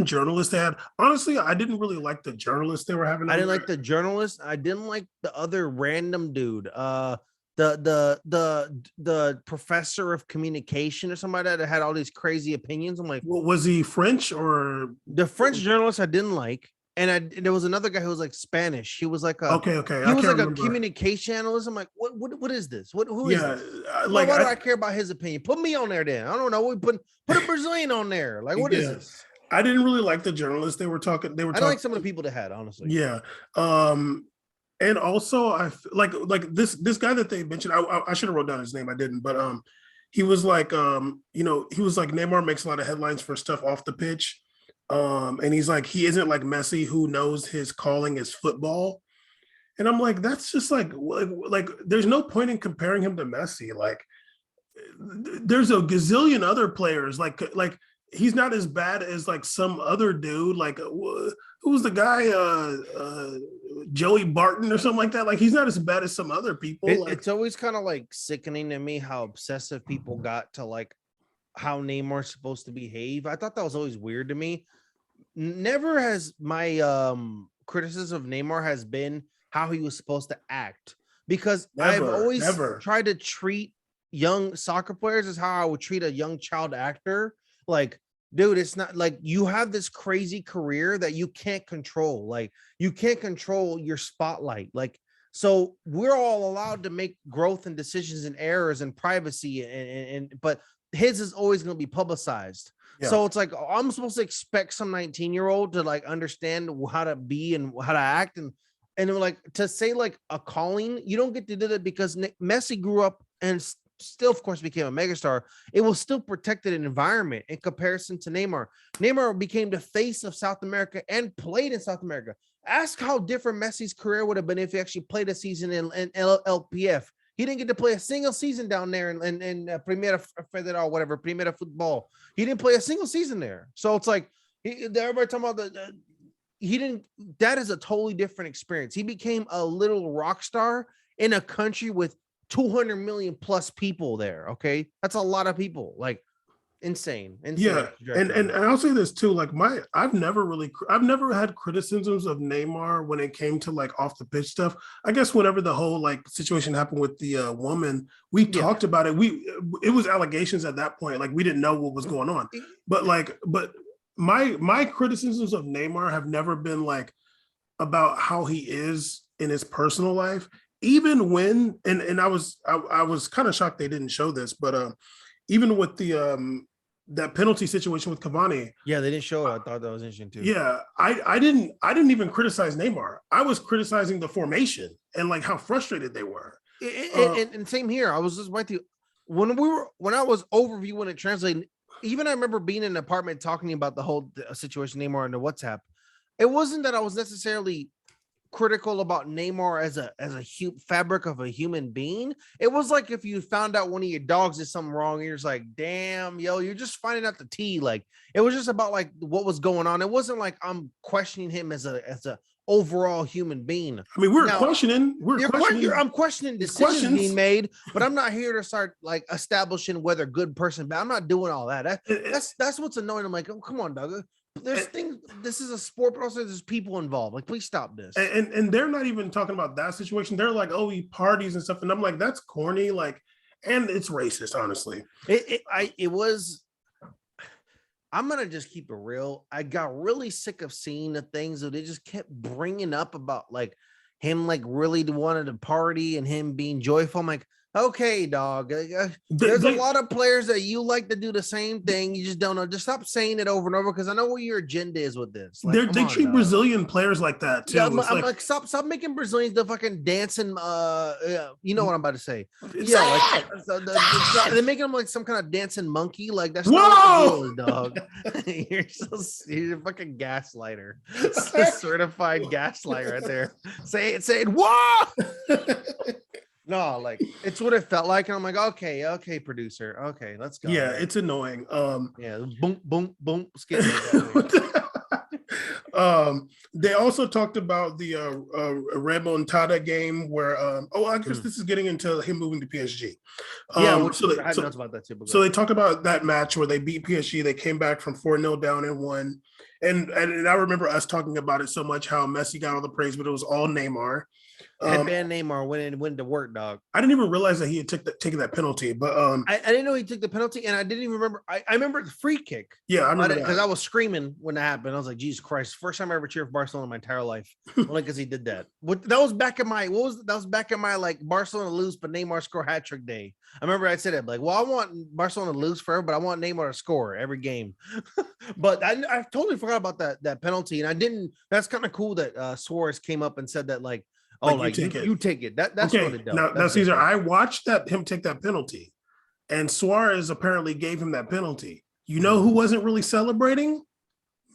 journalists that had, honestly, I didn't really like the journalists they were having. I didn't like the journalist. I didn't like the other random dude. The professor of communication or somebody that had all these crazy opinions. I'm like, was he French or the French journalist? I didn't like. And there was another guy who was like Spanish. He was like okay. He was like a communication analyst. I'm like, what is this? Who is this? Why do I care about his opinion? Put me on there then. I don't know. We put a Brazilian on there. Like, what is this? I didn't really like the journalists. They were talking. I don't like some of the people they had, honestly. Yeah. And also I like this guy that they mentioned. I should have wrote down his name. I didn't, but he was like he was like, Neymar makes a lot of headlines for stuff off the pitch. And he's like, he isn't like Messi, who knows his calling is football. And I'm like, that's just like there's no point in comparing him to Messi. Like there's a gazillion other players like he's not as bad as like some other dude. Like who was the guy, Joey Barton or something like that? Like he's not as bad as some other people. It's always kind of like sickening to me how obsessive people got to like how Neymar's supposed to behave. I thought that was always weird to me. Never has my criticism of Neymar has been how he was supposed to act, because I've always tried to treat young soccer players as how I would treat a young child actor. Like, dude, it's not like you have this crazy career that you can't control. Like, you can't control your spotlight. Like, so we're all allowed to make growth and decisions and errors and privacy, but his is always going to be publicized. Yeah. So it's like, I'm supposed to expect some 19-year-old to like understand how to be and how to act, and like to say like a calling. You don't get to do that because Messi grew up and still, of course, became a megastar. It was still protected environment in comparison to Neymar. Neymar became the face of South America and played in South America. Ask how different Messi's career would have been if he actually played a season in LPF. He didn't get to play a single season down there in Primera Federal, whatever, Primera Football. He didn't play a single season there. So it's like, everybody talking about that is a totally different experience. He became a little rock star in a country with 200 million plus people there. Okay, that's a lot of people. Like insane. Yeah, and I'll say this too. Like I've never had criticisms of Neymar when it came to like off the pitch stuff. I guess whenever the whole like situation happened with the woman, we talked about it. It was allegations at that point. Like we didn't know what was going on. But my criticisms of Neymar have never been like about how he is in his personal life. Even when and I was kind of shocked they didn't show this, but even with the that penalty situation with Cavani. Yeah, they didn't show it. I thought that was interesting too. Yeah, I didn't even criticize Neymar. I was criticizing the formation and like how frustrated they were. And same here. I was just with you when I was overviewing it translating. Even I remember being in an apartment talking about the whole situation Neymar and the WhatsApp. It wasn't that I was necessarily critical about Neymar as a fabric of a human being. It was like if you found out one of your dogs did something wrong, and you're just like, damn, yo, you're just finding out the tea. Like it was just about like what was going on. It wasn't like I'm questioning him as a overall human being. I mean, I'm questioning decisions being made, but I'm not here to start like establishing whether good person, but I'm not doing all that. That's what's annoying. I'm like, oh, come on, Doug. There's things. This is a sport, but also there's people involved. Like, please stop this. And they're not even talking about that situation. They're like, oh, he parties and stuff, and I'm like, that's corny. Like, and it's racist, honestly. It was. I'm gonna just keep it real. I got really sick of seeing the things that they just kept bringing up about like him, like really wanted to party and him being joyful. I'm like, okay, dog. There's a lot of players that you like to do the same thing. You just don't know. Just stop saying it over and over because I know what your agenda is with this. Like, they treat Brazilian players like that too. Yeah, I'm like, stop making Brazilians the fucking dancing. You know what I'm about to say? Yeah, like they're making them like some kind of dancing monkey. Like that's not what it is, dog. You're a fucking gaslighter. Certified gaslight right there. Say it. Whoa. No, like it's what it felt like, and I'm like, okay, producer, okay, let's go. Yeah, it's annoying. Yeah, boom, skip. They also talked about the Remontada game where I guess this is getting into him moving to PSG. I had notes about that too. So they talked about that match where they beat PSG. They came back from 4-0 down and won. And I remember us talking about it so much how Messi got all the praise, but it was all Neymar. Headband Neymar went to work, dog. I didn't even realize that he had taken that penalty, but I didn't know he took the penalty, and I didn't even remember. I remember the free kick. Yeah, I remember because I was screaming when that happened. I was like, Jesus Christ! First time I ever cheered for Barcelona in my entire life, only because he did that. That was back in my like Barcelona lose, but Neymar score hat trick day. I remember I said it like, well, I want Barcelona to lose forever, but I want Neymar to score every game. But I totally forgot about that penalty, and I didn't. That's kind of cool that Suarez came up and said that like. Oh, like you take it. That's okay. Really dope. Now, Caesar, I watched him take that penalty, and Suarez apparently gave him that penalty. You know who wasn't really celebrating?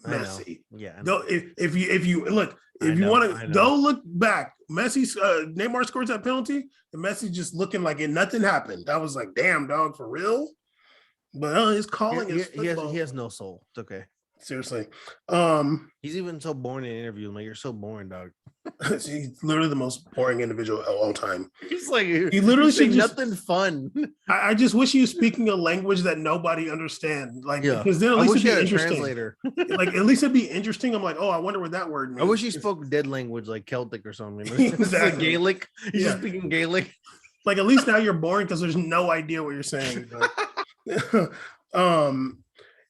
Messi. Yeah. Go if you look, if you want to go look back, Neymar scores that penalty, and Messi just looking like nothing happened. I was like, damn, dog, for real. But his calling he has no soul. It's okay. Seriously. He's even so boring in an interview. I'm like, you're so boring, dog. He's literally the most boring individual of all time. He's like, he literally should nothing fun. I just wish he was speaking a language that nobody understands. Like, because then at least it'd be interesting. Like, at least it'd be interesting. I'm like, oh, I wonder what that word means. I wish he spoke dead language like Celtic or something. Exactly. Like Gaelic. He's just speaking Gaelic. Like, at least now you're boring because there's no idea what you're saying. But,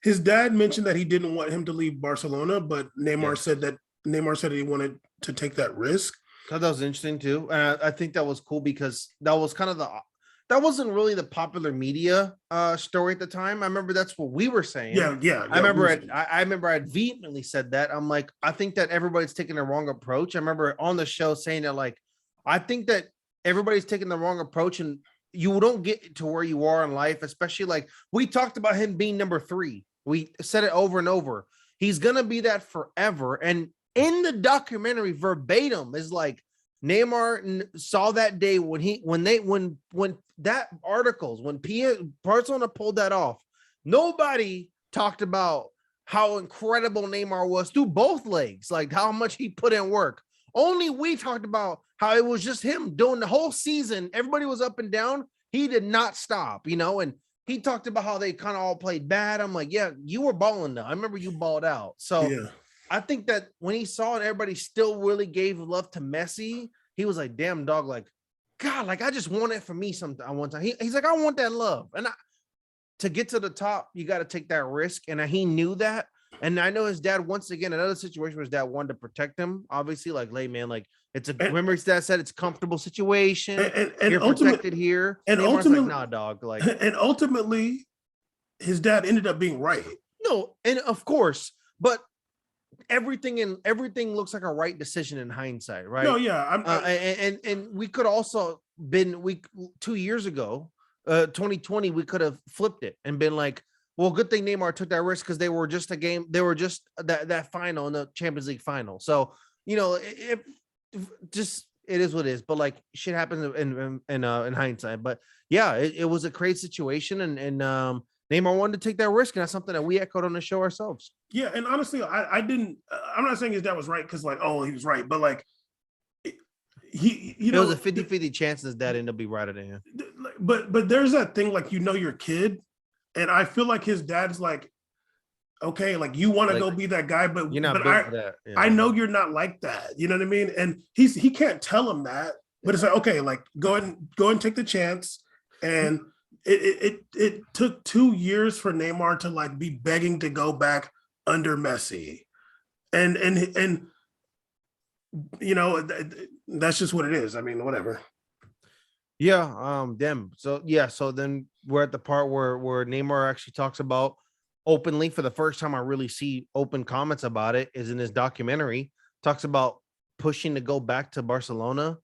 his dad mentioned that he didn't want him to leave Barcelona, but Neymar said he wanted to take that risk. I thought that was interesting too. And I think that was cool because that was kind of that wasn't really the popular media story at the time. I remember that's what we were saying. Yeah. I remember I vehemently said that. I'm like, I think that everybody's taking the wrong approach. I remember on the show saying that, like, I think that everybody's taking the wrong approach and you don't get to where you are in life, especially like we talked about him being number 3. We said it over and over. He's going to be that forever. And in the documentary verbatim is like Neymar saw that day when that articles, when Barcelona pulled that off, nobody talked about how incredible Neymar was through both legs, like how much he put in work. Only we talked about how it was just him doing the whole season. Everybody was up and down. He did not stop, and he talked about how they kind of all played bad. I'm like, yeah, you were balling though. I remember you balled out. So Yeah. I think that when he saw it, everybody still really gave love to Messi. He was like, damn dog, like, God, like I just want it for me sometime one time. He's like, I want that love. And to get to the top, you got to take that risk. And he knew that. And I know his dad, once again, another situation where his dad wanted to protect him. Obviously, like, man, like remember his dad said it's a comfortable situation. And You're protected here. And Neymar's ultimately, like, nah, dog. Like, and ultimately, his dad ended up being right. No, and of course, but everything looks like a right decision in hindsight, right? No, yeah. And we could also been 2 years ago, 2020, we could have flipped it and been like, well, good thing Neymar took that risk because they were just that final in the Champions League final. So, it is what it is, but like shit happens in hindsight. But yeah, it was a crazy situation, and Neymar wanted to take that risk, and that's something that we echoed on the show ourselves. Yeah, and honestly, I didn't. I'm not saying his dad was right because, like, oh, he was right, but like, it was a 50-50 chance his dad ended up being right at the end. But there's that thing, like, your kid, and I feel like his dad's like, okay, like, you want to go be that guy, but you're not built for that. Yeah. I know you're not like that. You know what I mean? And he can't tell him that, but it's like, okay, like, go and take the chance. And it took 2 years for Neymar to like be begging to go back under Messi, and that's just what it is. I mean, whatever. Yeah. Damn. So yeah. So then we're at the part where Neymar actually talks about openly, for the first time I really see open comments about it, is in his documentary. Talks about pushing to go back to Barcelona.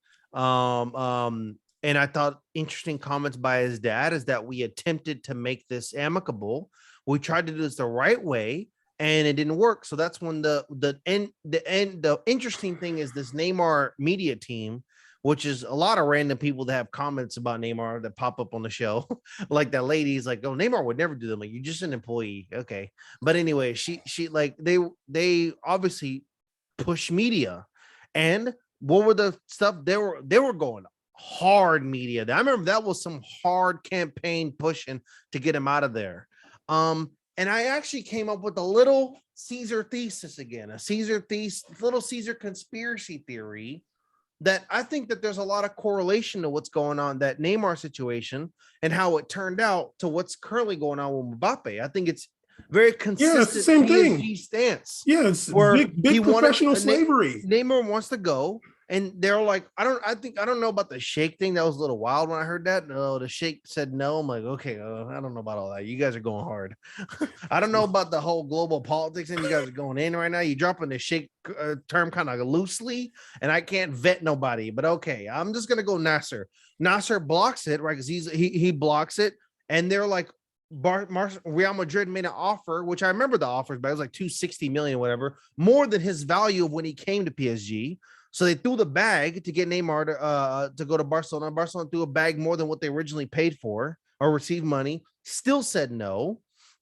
And I thought interesting comments by his dad is that we attempted to make this amicable. We tried to do this the right way, and it didn't work. So that's when the interesting thing is this Neymar media team, which is a lot of random people that have comments about Neymar that pop up on the show. Like that lady's like, oh, Neymar would never do them. Like, you're just an employee. Okay. But anyway, she like, they obviously push media. And what were the stuff they were going hard media? I remember that was some hard campaign pushing to get him out of there. And I actually came up with a little Caesar thesis again, little Caesar conspiracy theory, that I think that there's a lot of correlation to what's going on, that Neymar situation and how it turned out, to what's currently going on with Mbappe. I think it's very consistent. Yeah, it's the same PSG thing. Stance. Yeah, it's where big professional slavery. Neymar wants to go, and they're like, I don't know about the Sheikh thing. That was a little wild when I heard that. No, the Sheikh said no. I'm like, okay, I don't know about all that. You guys are going hard. I don't know about the whole global politics, and you guys are going in right now. You're dropping the Sheikh term kind of loosely, and I can't vet nobody. But okay, I'm just gonna go Nasser. Nasser blocks it, right? Because he blocks it, and they're like, Real Madrid made an offer, which I remember the offers, but it was like 260 million, whatever, more than his value of when he came to PSG. So they threw the bag to get Neymar to go to Barcelona. Barcelona threw a bag more than what they originally paid for or received money. Still said no.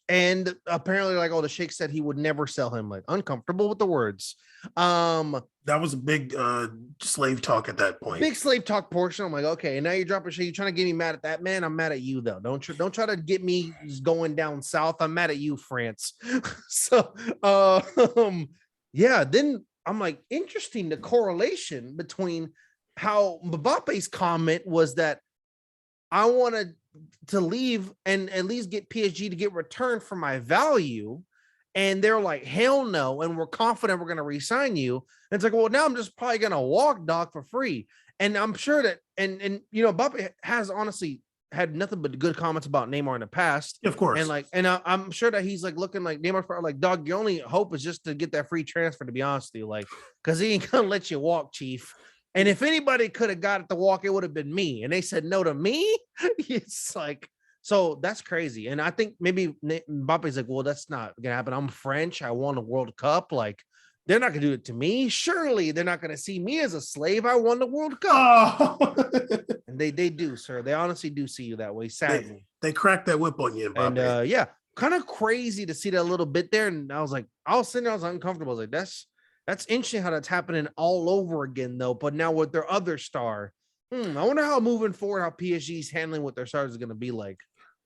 And apparently, like, the Sheikh said he would never sell him. Like, uncomfortable with the words. That was a big slave talk at that point. Big slave talk portion. I'm like, okay, and now you're dropping shit. You're trying to get me mad at that man. I'm mad at you though. Don't try to get me going down south. I'm mad at you, France. So, yeah. Then I'm like, interesting, the correlation between how Mbappe's comment was that I wanted to leave and at least get PSG to get return for my value. And they're like, hell no. And we're confident we're going to re-sign you. And it's like, well, now I'm just probably going to walk, dog, for free. And I'm sure that, and Mbappe has honestly had nothing but good comments about Neymar in the past. Of course. And like, and I'm sure that he's like looking like Neymar, like, dog, your only hope is just to get that free transfer, to be honest with you. Like, because he ain't going to let you walk, chief. And if anybody could have got it to walk, it would have been me. And they said no to me. It's like, so that's crazy. And I think maybe Mbappe's like, well, that's not going to happen. I'm French. I won a World Cup. Like, they're not going to do it to me. Surely they're not going to see me as a slave. I won the World Cup. Oh. And they do, sir. They honestly do see you that way, sadly. They cracked that whip on you, Mbappe. And yeah, kind of crazy to see that little bit there. And I was sitting there, I was uncomfortable. I was like, That's interesting how that's happening all over again, though. But now with their other star, I wonder how moving forward, how PSG's handling what their stars is going to be like.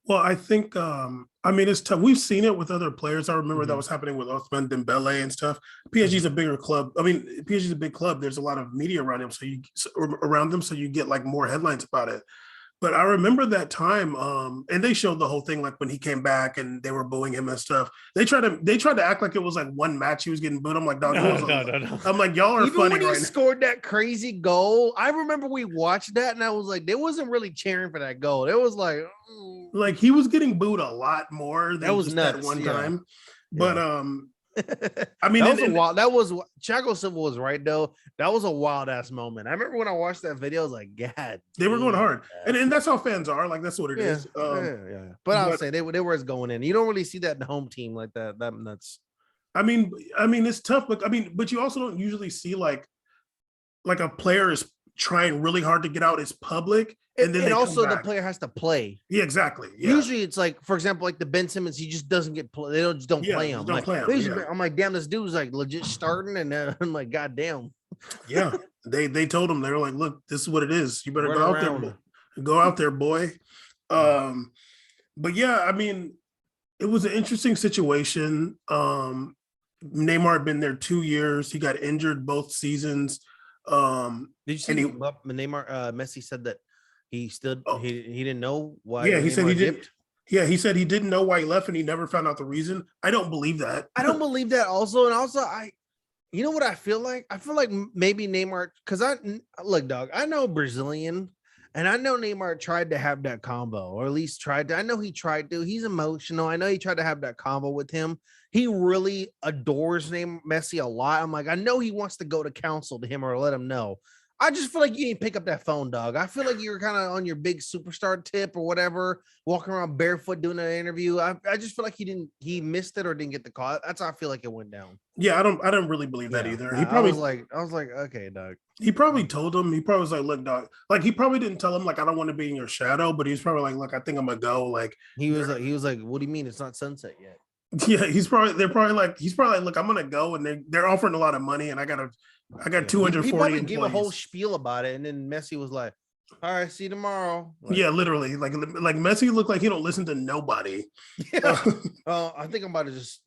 Well, I think I mean it's tough. We've seen it with other players. I remember that Mhm. was happening with Ousmane Dembele and stuff. PSG's a bigger club. I mean, PSG's a big club. There's a lot of media around him, around them, so you get like more headlines about it. But I remember that time, and they showed the whole thing like when he came back and they were booing him and stuff. They tried to act like it was like one match he was getting booed. I'm like, dog, it was No. I'm like, y'all are Even funny when he right now. scored that crazy goal, I remember we watched that and I was like, they wasn't really cheering for that goal. It was like, Like he was getting booed a lot more that than was just nuts. that one Yeah. time. But Yeah. I mean, that was a wild. That was Chaco Silva was right though. That was a wild ass moment. I remember when I watched that video, I was like, God, they were going damn. hard, and that's how fans are. Like that's what it is. Yeah. But I'll say they were going in. You don't really see that in the home team like that. That's. I mean, it's tough, but but you also don't usually see like a player is trying really hard to get out as public, and then And they also come the back. player has to play. Yeah, exactly. Yeah. Usually it's like, for example, like the Ben Simmons, he just doesn't get play. They don't play him. Don't play him. Yeah. I'm like, damn, this dude's like legit starting, and I'm like, God damn. Yeah. They told him, they were like, look, this is what it is. You better Run go out around. there. Go out there, boy. But yeah, I mean, it was an interesting situation. Neymar had been there 2 years. He got injured both seasons. Did you see Neymar? Messi said that he stood. Oh, he didn't know why. yeah, he Neymar said he didn't. dipped. Yeah, he said he didn't know why he left, and he never found out the reason. I don't believe that. I don't believe that. Also, and also, you know what I feel like? I feel like maybe Neymar, because look, dog. I know Brazilian, and I know Neymar tried to have that combo, or at least tried to. I know he tried to. He's emotional. I know he tried to have that combo with him. He really adores Messi a lot. I'm like, I know he wants to go to counsel to him or let him know. I just feel like you didn't pick up that phone, dog. I feel like you were kind of on your big superstar tip or whatever, walking around barefoot doing an interview. I just feel like he missed it or didn't get the call. That's how I feel like it went down. Yeah, I don't really believe that either. He probably I was like, okay, dog. He probably told him. He probably was like, look, dog. Like he probably didn't tell him like I don't want to be in your shadow, but he's probably like, look, I think I'm gonna go. Like he was like, what do you mean it's not sunset yet? Yeah, he's probably like, look, I'm gonna go, and they're offering a lot of money, and I got 240. He probably gave a whole spiel about it, and then Messi was like, all right, see you tomorrow. Like, yeah, literally, like Messi looked like he don't listen to nobody. Yeah. I think I'm about to just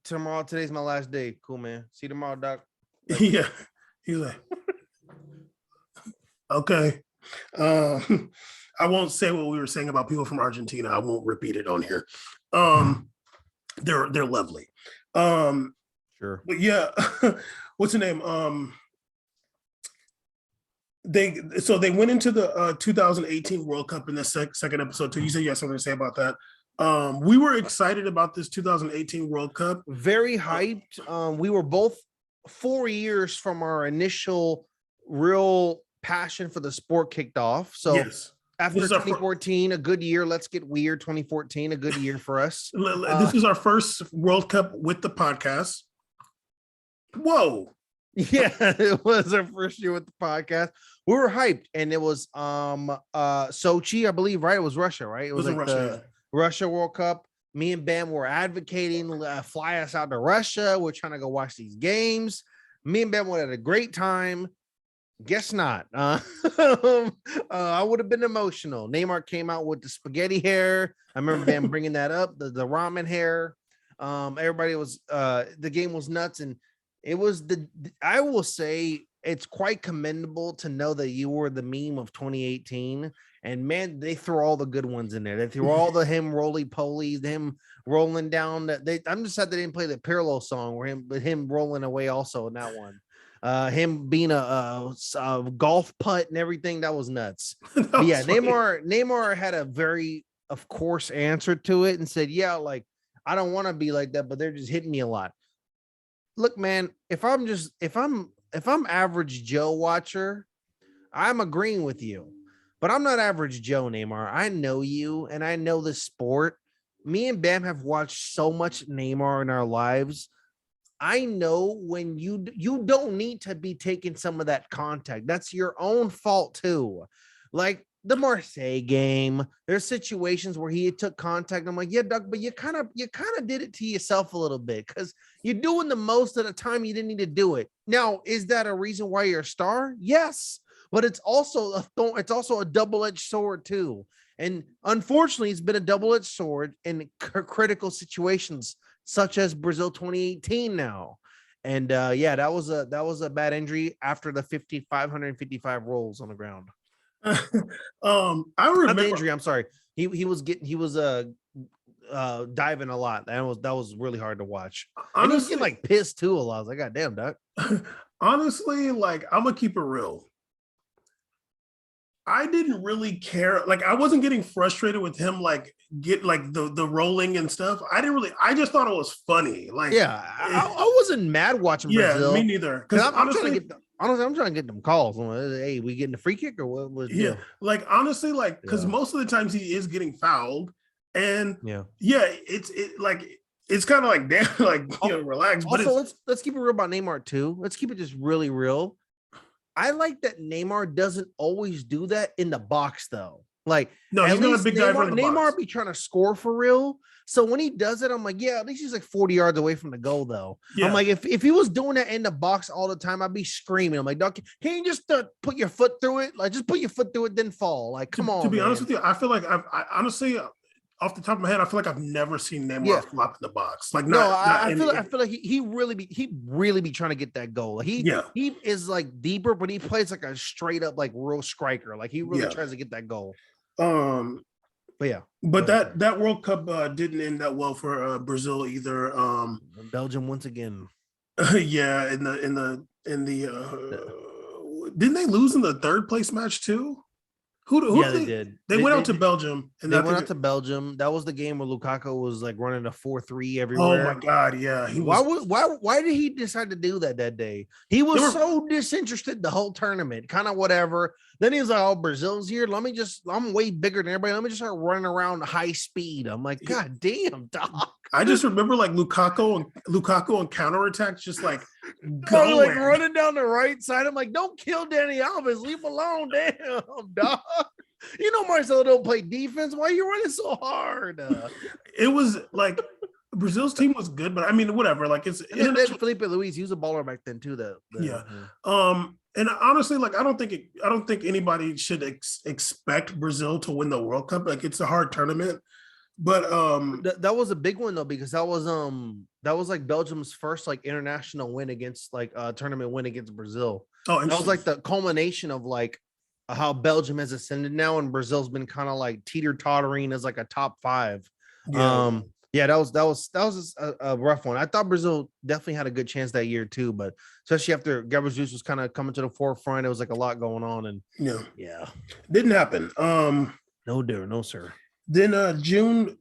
tomorrow. Today's my last day. Cool, man. See you tomorrow, doc. Like, yeah, he's like, okay. I won't say what we were saying about people from Argentina. I won't repeat it on here. They're lovely. Sure. But yeah, what's the name? They went into the 2018 World Cup in the second episode too. You said you had something to say about that. We were excited about this 2018 World Cup. Very hyped. We were both 4 years from our initial real passion for the sport kicked off. So yes. After 2014, a good year. Let's get weird. 2014, a good year for us. This is our first World Cup with the podcast. Whoa. Yeah, it was our first year with the podcast. We were hyped, and it was Sochi, I believe, right? It was Russia, right? It was like the Russia World Cup. Me and Bam were advocating, fly us out to Russia. We're trying to go watch these games. Me and Bam had a great time. Guess not. I would have been emotional. Neymar came out with the spaghetti hair. I remember Bam bringing that up, the ramen hair. Everybody was the game was nuts, and it was I will say it's quite commendable to know that you were the meme of 2018. And man, they threw all the good ones in there. They threw all the him roly-polies, him rolling down. I'm just sad they didn't play the Pirlo song where him rolling away also in that one. Him being a golf putt and everything, that was nuts. But yeah, Neymar had a very, of course, answer to it and said, yeah, like I don't want to be like that, but they're just hitting me a lot. Look, man, if I'm average Joe watcher, I'm agreeing with you, but I'm not average Joe, Neymar. I know you and I know the sport. Me and Bam have watched so much Neymar in our lives. I know when you don't need to be taking some of that contact. That's your own fault too. Like the Marseille game. There's situations where he took contact. I'm like, yeah, Doug, but you kind of did it to yourself a little bit because you're doing the most of the time you didn't need to do it. Now, is that a reason why you're a star? Yes, but it's also a double-edged sword too. And unfortunately, it's been a double-edged sword in critical situations such as Brazil 2018 now. And yeah, that was a bad injury after the 555 rolls on the ground. I Not remember the injury. I'm sorry. He was diving a lot. That was really hard to watch. honestly, And he was getting like pissed too a lot. I was like, God damn, Doc. honestly, like I'm gonna keep it real. I didn't really care. Like I wasn't getting frustrated with him like get like the rolling and stuff. I just thought it was funny. Like yeah, I wasn't mad watching Brazil. Me neither. Because I'm trying to get I'm trying to get them calls. I'm like, hey, we getting the free kick or what was like honestly, like because most of the times he is getting fouled. And it's kind of like damn, like relax. But also let's keep it real about Neymar too. Let's keep it just really real. I like that Neymar doesn't always do that in the box, though. Like, no, he's not a big guy from the box. Neymar be trying to score for real. So when he does it, I'm like, yeah, at least he's like 40 yards away from the goal, though. Yeah. I'm like, if he was doing that in the box all the time, I'd be screaming. I'm like, Doc, can you just put your foot through it? Like, just put your foot through it, then fall. Like, come on. To be honest with you, I feel like I honestly, off the top of my head, I feel like I've never seen Neymar flop in the box. Like, I feel like he really be trying to get that goal. Like he is like deeper, but he plays like a straight up like real striker. Like he really tries to get that goal. But that World Cup didn't end that well for Brazil either. Belgium once again. In the didn't they lose in the third place match too? Who they did. They went out to Belgium. And they went out to Belgium. That was the game where Lukaku was like running a 4-3 everywhere. Oh my God, yeah. Why did he decide to do that day? He was so disinterested the whole tournament, kind of whatever. Then he was like, oh, Brazil's here. I'm way bigger than everybody. Let me just start running around high speed. I'm like, God damn, Doc. I just remember like Lukaku on counterattacks, just like going. Like running down the right side. I'm like, don't kill Danny Alves. Leave him alone. Damn, Doc. You know Marcelo don't play defense. Why are you running so hard? It was like Brazil's team was good, but I mean, whatever. Like it's then Felipe Luis. He was a baller back then too. And honestly, like I don't think anybody should expect Brazil to win the World Cup. Like it's a hard tournament. But that was a big one though, because that was like Belgium's first like international win against like tournament win against Brazil. Oh, that was like the culmination of like how Belgium has ascended now, and Brazil's been kind of like teeter-tottering as like a top 5. That was a rough one. I thought Brazil definitely had a good chance that year too, but especially after Gabriel Jesus was kind of coming to the forefront, it was like a lot going on, and didn't happen. No, dear, no, sir. Then June.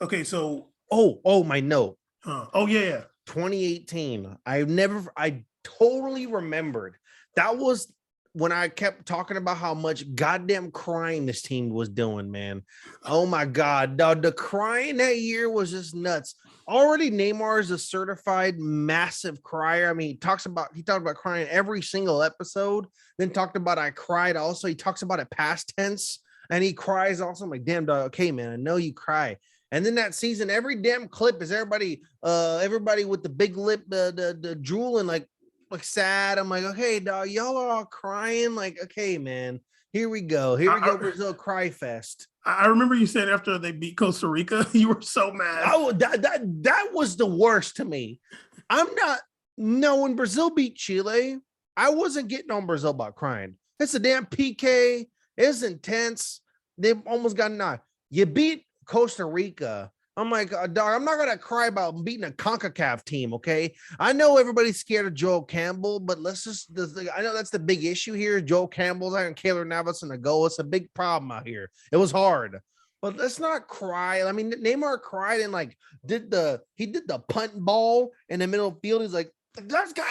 Okay, so my note. 2018. I totally remembered. That was when I kept talking about how much goddamn crying this team was doing, man. Oh my God. The crying that year was just nuts. Already Neymar is a certified massive crier. I mean, he talked about crying every single episode, then talked about I cried also. He talks about it past tense. And he cries also. I'm like, damn, dog. Okay, man, I know you cry. And then that season, every damn clip is everybody with the big lip, the drooling, like sad. I'm like, okay, dog, y'all are all crying. Like, okay, man, here we go. Brazil cry fest. I remember you said after they beat Costa Rica, you were so mad. Oh, that was the worst to me. When Brazil beat Chile, I wasn't getting on Brazil about crying. It's a damn PK. It's intense. They almost got knocked. You beat Costa Rica. I'm like, dog, I'm not going to cry about beating a CONCACAF team, okay? I know everybody's scared of Joel Campbell, but I know that's the big issue here. Joel Campbell's and Keylor Navas in the goal. It's a big problem out here. It was hard. But let's not cry. I mean, Neymar cried and like did the punt ball in the middle of the field. He's like, Let's go.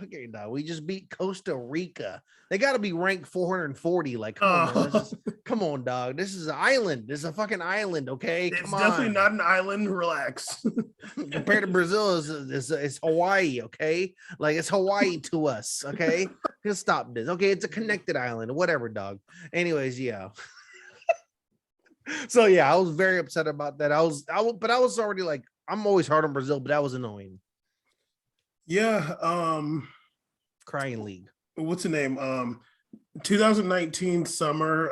Okay, no, we just beat Costa Rica. They got to be ranked 440. Like, come on, man. Come on, dog. This is an island. This is a fucking island. Okay, It's come on. definitely not an island. Relax. Compared to Brazil, it's Hawaii. Okay, like it's Hawaii to us. Okay, just stop this. Okay, it's a connected island. Whatever, dog. Anyways, yeah. So yeah, I was very upset about that. But I was already like, I'm always hard on Brazil, but that was annoying. Yeah. Crying league. What's the name? 2019 summer.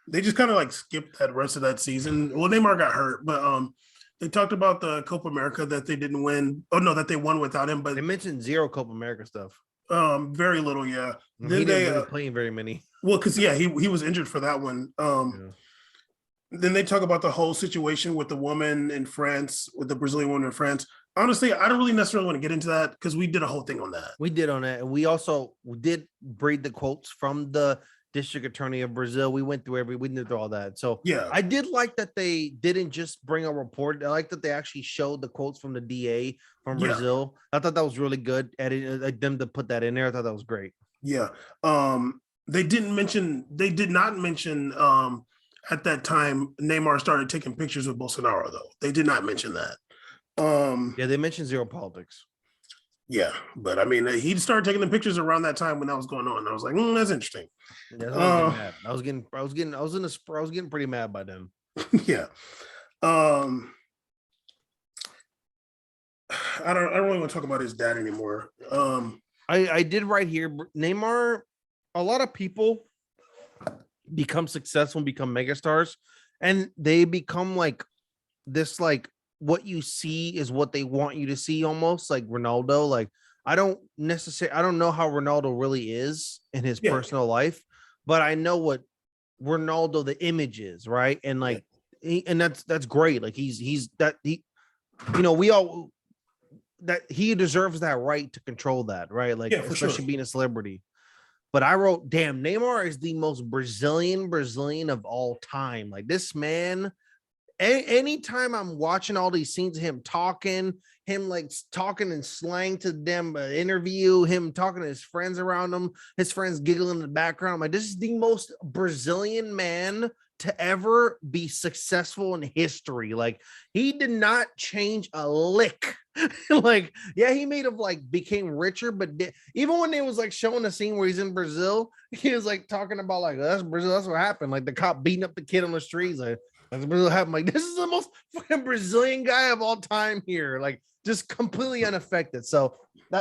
They just kind of like skipped that rest of that season. Well, Neymar got hurt, but they talked about the Copa America that they didn't win. Oh no, that they won without him. But they mentioned zero Copa America stuff. Very little, yeah. Then he didn't really play very many. Well, because yeah, he was injured for that one. Then they talk about the whole situation with the woman in France, with the Brazilian woman in France. Honestly, I don't really necessarily want to get into that because we did a whole thing on that. We did on that. And we did read the quotes from the district attorney of Brazil. We went through we went through all that. So yeah, I did like that they didn't just bring a report. I like that they actually showed the quotes from the DA from Brazil. I thought that was really good. Them to put that in there. I thought that was great. Yeah. They did not mention at that time Neymar started taking pictures with Bolsonaro, though. They did not mention that. Yeah, they mentioned zero politics. Yeah, but I mean, he started taking the pictures around that time when that was going on. I was like, that's interesting. Yeah, I was getting pretty mad by them. Yeah. I don't really want to talk about his dad anymore. I did right here. Neymar, a lot of people become successful and become megastars, and they become like this, like what you see is what they want you to see, almost like Ronaldo. Like I don't know how Ronaldo really is in his personal life, but I know what Ronaldo the image is, right? And like that's great. Like he's we all that he deserves that right to control that, right? Like especially being a celebrity. But I wrote, damn, Neymar is the most Brazilian of all time. Like this man, anytime I'm watching all these scenes of him talking in slang to them, interview him talking to his friends around him, his friends giggling in the background. I'm like, this is the most Brazilian man to ever be successful in history. Like he did not change a lick. Like, yeah, he became richer, but even when they was like showing the scene where he's in Brazil, he was like talking about like, that's Brazil, that's what happened. Like the cop beating up the kid on the streets. Like, that's Brazil happened. Like, this is the most fucking Brazilian guy of all time here. Like, just completely unaffected. So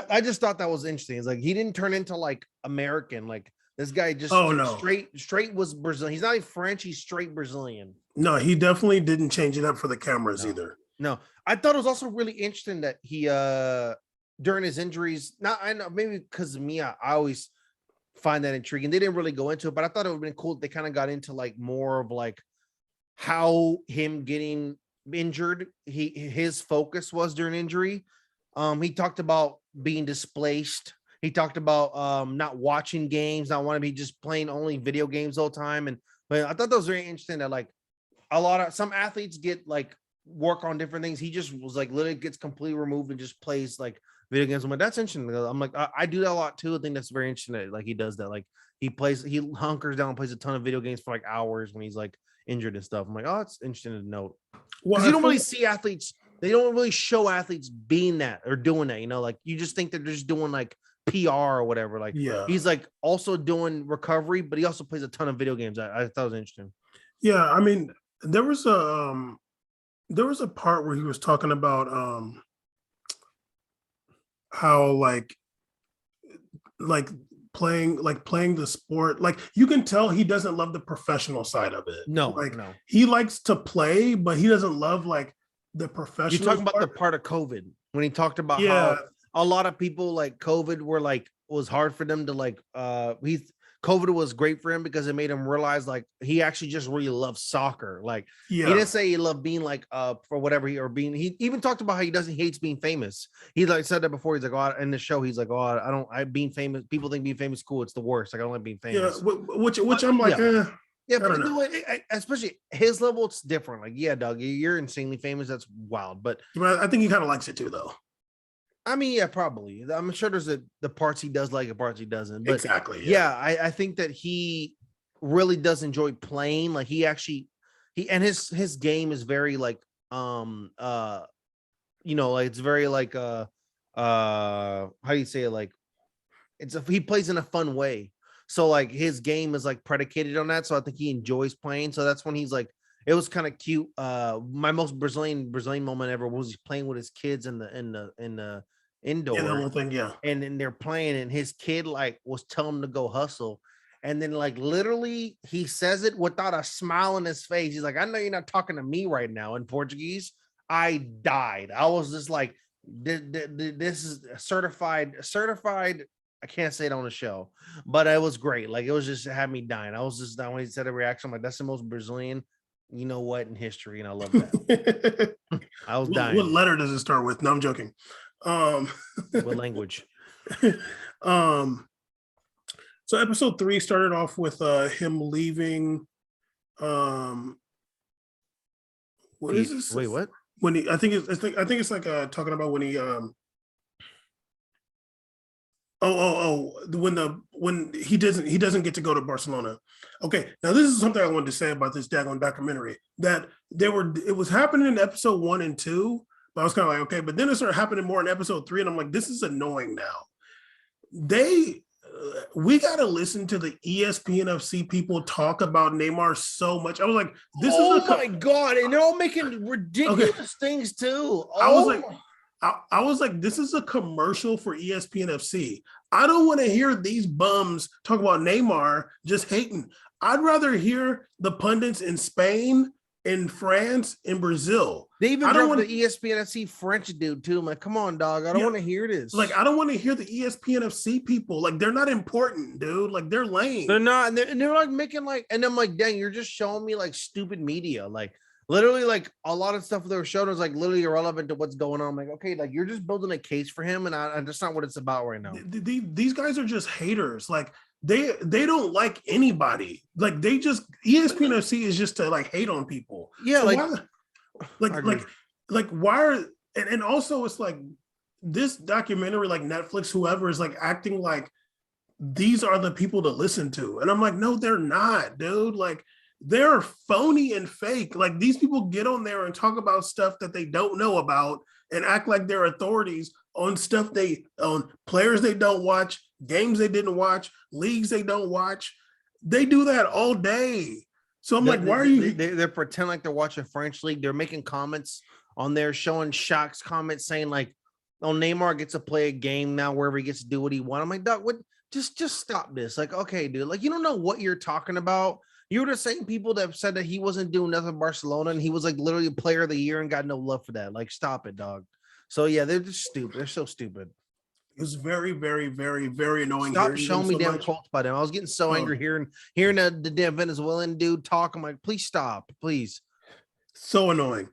I just thought that was interesting. It's like he didn't turn into like American. Like this guy just straight was Brazilian. He's not even French. He's straight Brazilian. No, he definitely didn't change it up for the cameras either. No, I thought it was also really interesting that he during his injuries. Not I know maybe because of me, I always find that intriguing. They didn't really go into it, but I thought it would have been cool if they kind of got into like more of like how him getting injured, his focus was during injury. He talked about being displaced. He talked about not watching games, not wanting to be just playing only video games the whole time. But I thought that was very interesting that like some athletes get like work on different things. He just was like literally gets completely removed and just plays like video games. I'm like, that's interesting. I'm like, I do that a lot too. I think that's very interesting that like he does that. Like he hunkers down and plays a ton of video games for like hours when he's like injured and stuff. I'm like, oh, it's interesting to note. Because you don't really see athletes, they don't really show athletes being that or doing that, like you just think that they're just doing like PR or whatever. Like he's like also doing recovery, but he also plays a ton of video games. I thought it was interesting. Yeah, I mean, there was a part where he was talking about how like playing the sport, like you can tell he doesn't love the professional side of it. No, he likes to play, but he doesn't love like the professional. You're talking about the part of COVID when he talked about how a lot of people like COVID were like was hard for them to like COVID was great for him because it made him realize like he actually just really loves soccer. Like he didn't say he loved being like for whatever he even talked about how he hates being famous. He like said that before. He's like, oh, in the show, he's like, oh, I being famous. People think being famous is cool. It's the worst. Like I don't like being famous. Yeah, which I'm like, yeah, but especially his level, it's different. Like, yeah, Doug, you're insanely famous. That's wild. But I think he kind of likes it too, though. I mean, yeah, probably. I'm sure there's the parts he does like and parts he doesn't. But Exactly. yeah, I think that he really does enjoy playing. Like his game is very like like it's very like how do you say it? Like he plays in a fun way. So like his game is like predicated on that. So I think he enjoys playing. So that's when he's like, it was kind of cute. My most Brazilian moment ever was he's playing with his kids in the Yeah, the indoor, whole thing. Yeah. and then they're playing, and his kid like was telling him to go hustle. And then like literally he says it without a smile on his face. He's like, I know you're not talking to me right now in Portuguese. I died. I was just like, this is certified. I can't say it on the show, but it was great. Like it was just, it had me dying. I was just, when he said a reaction, I'm like, that's the most Brazilian, you know what, in history. And I love that. I was dying. What letter does it start with? No, I'm joking. What language? So episode 3 started off with him leaving. What is this? Wait, what? When he, I think it's like talking about when he when he doesn't get to go to Barcelona. Okay, now this is something I wanted to say about this daggone documentary, that it was happening in episode 1 and 2, but I was kind of like, okay, but then it started happening more in episode 3, and I'm like, this is annoying now. We got to listen to the ESPN FC people talk about Neymar so much. I was like, this is my God. And they're all making ridiculous things too. I was like, this is a commercial for ESPN FC. I don't want to hear these bums talk about Neymar just hating. I'd rather hear the pundits in Spain, in France, in Brazil. They even dropped the ESPN FC French dude too. I'm like, come on, dog. I don't want to hear this. Like, I don't want to hear the ESPN FC people. Like, they're not important, dude. Like, they're lame. They're not. And they're like making like, and I'm like, dang, you're just showing me like stupid media. Like, literally, like a lot of stuff they were showing was like literally irrelevant to what's going on. I'm like, okay, like you're just building a case for him, and that's not what it's about right now. These guys are just haters. Like, they don't like anybody. Like, they just, ESPN FC is just to like hate on people. Yeah, so why are, and also it's like this documentary, like Netflix, whoever is like acting like these are the people to listen to, and I'm like, no, they're not, dude. Like, they're phony and fake. Like, these people get on there and talk about stuff that they don't know about and act like they're authorities on stuff on players they don't watch, games they didn't watch, leagues they don't watch. They do that all day. So I'm like, why are you? They're pretending like they're watching French league. They're making comments on there, showing Shaq's comments saying like, "Oh, Neymar gets to play a game now wherever he gets to do what he wants." I'm like, Doc, what? Just stop this. Like, okay, dude. Like, you don't know what you're talking about. You were the same people that said that he wasn't doing nothing in Barcelona, and he was like literally a player of the year and got no love for that. Like, stop it, dog. So yeah, they're just stupid. They're so stupid. It was very, very, very, very annoying. Stop showing me damn quotes by them. I was getting so angry hearing the damn Venezuelan dude talk. I'm like, please stop, please. So annoying.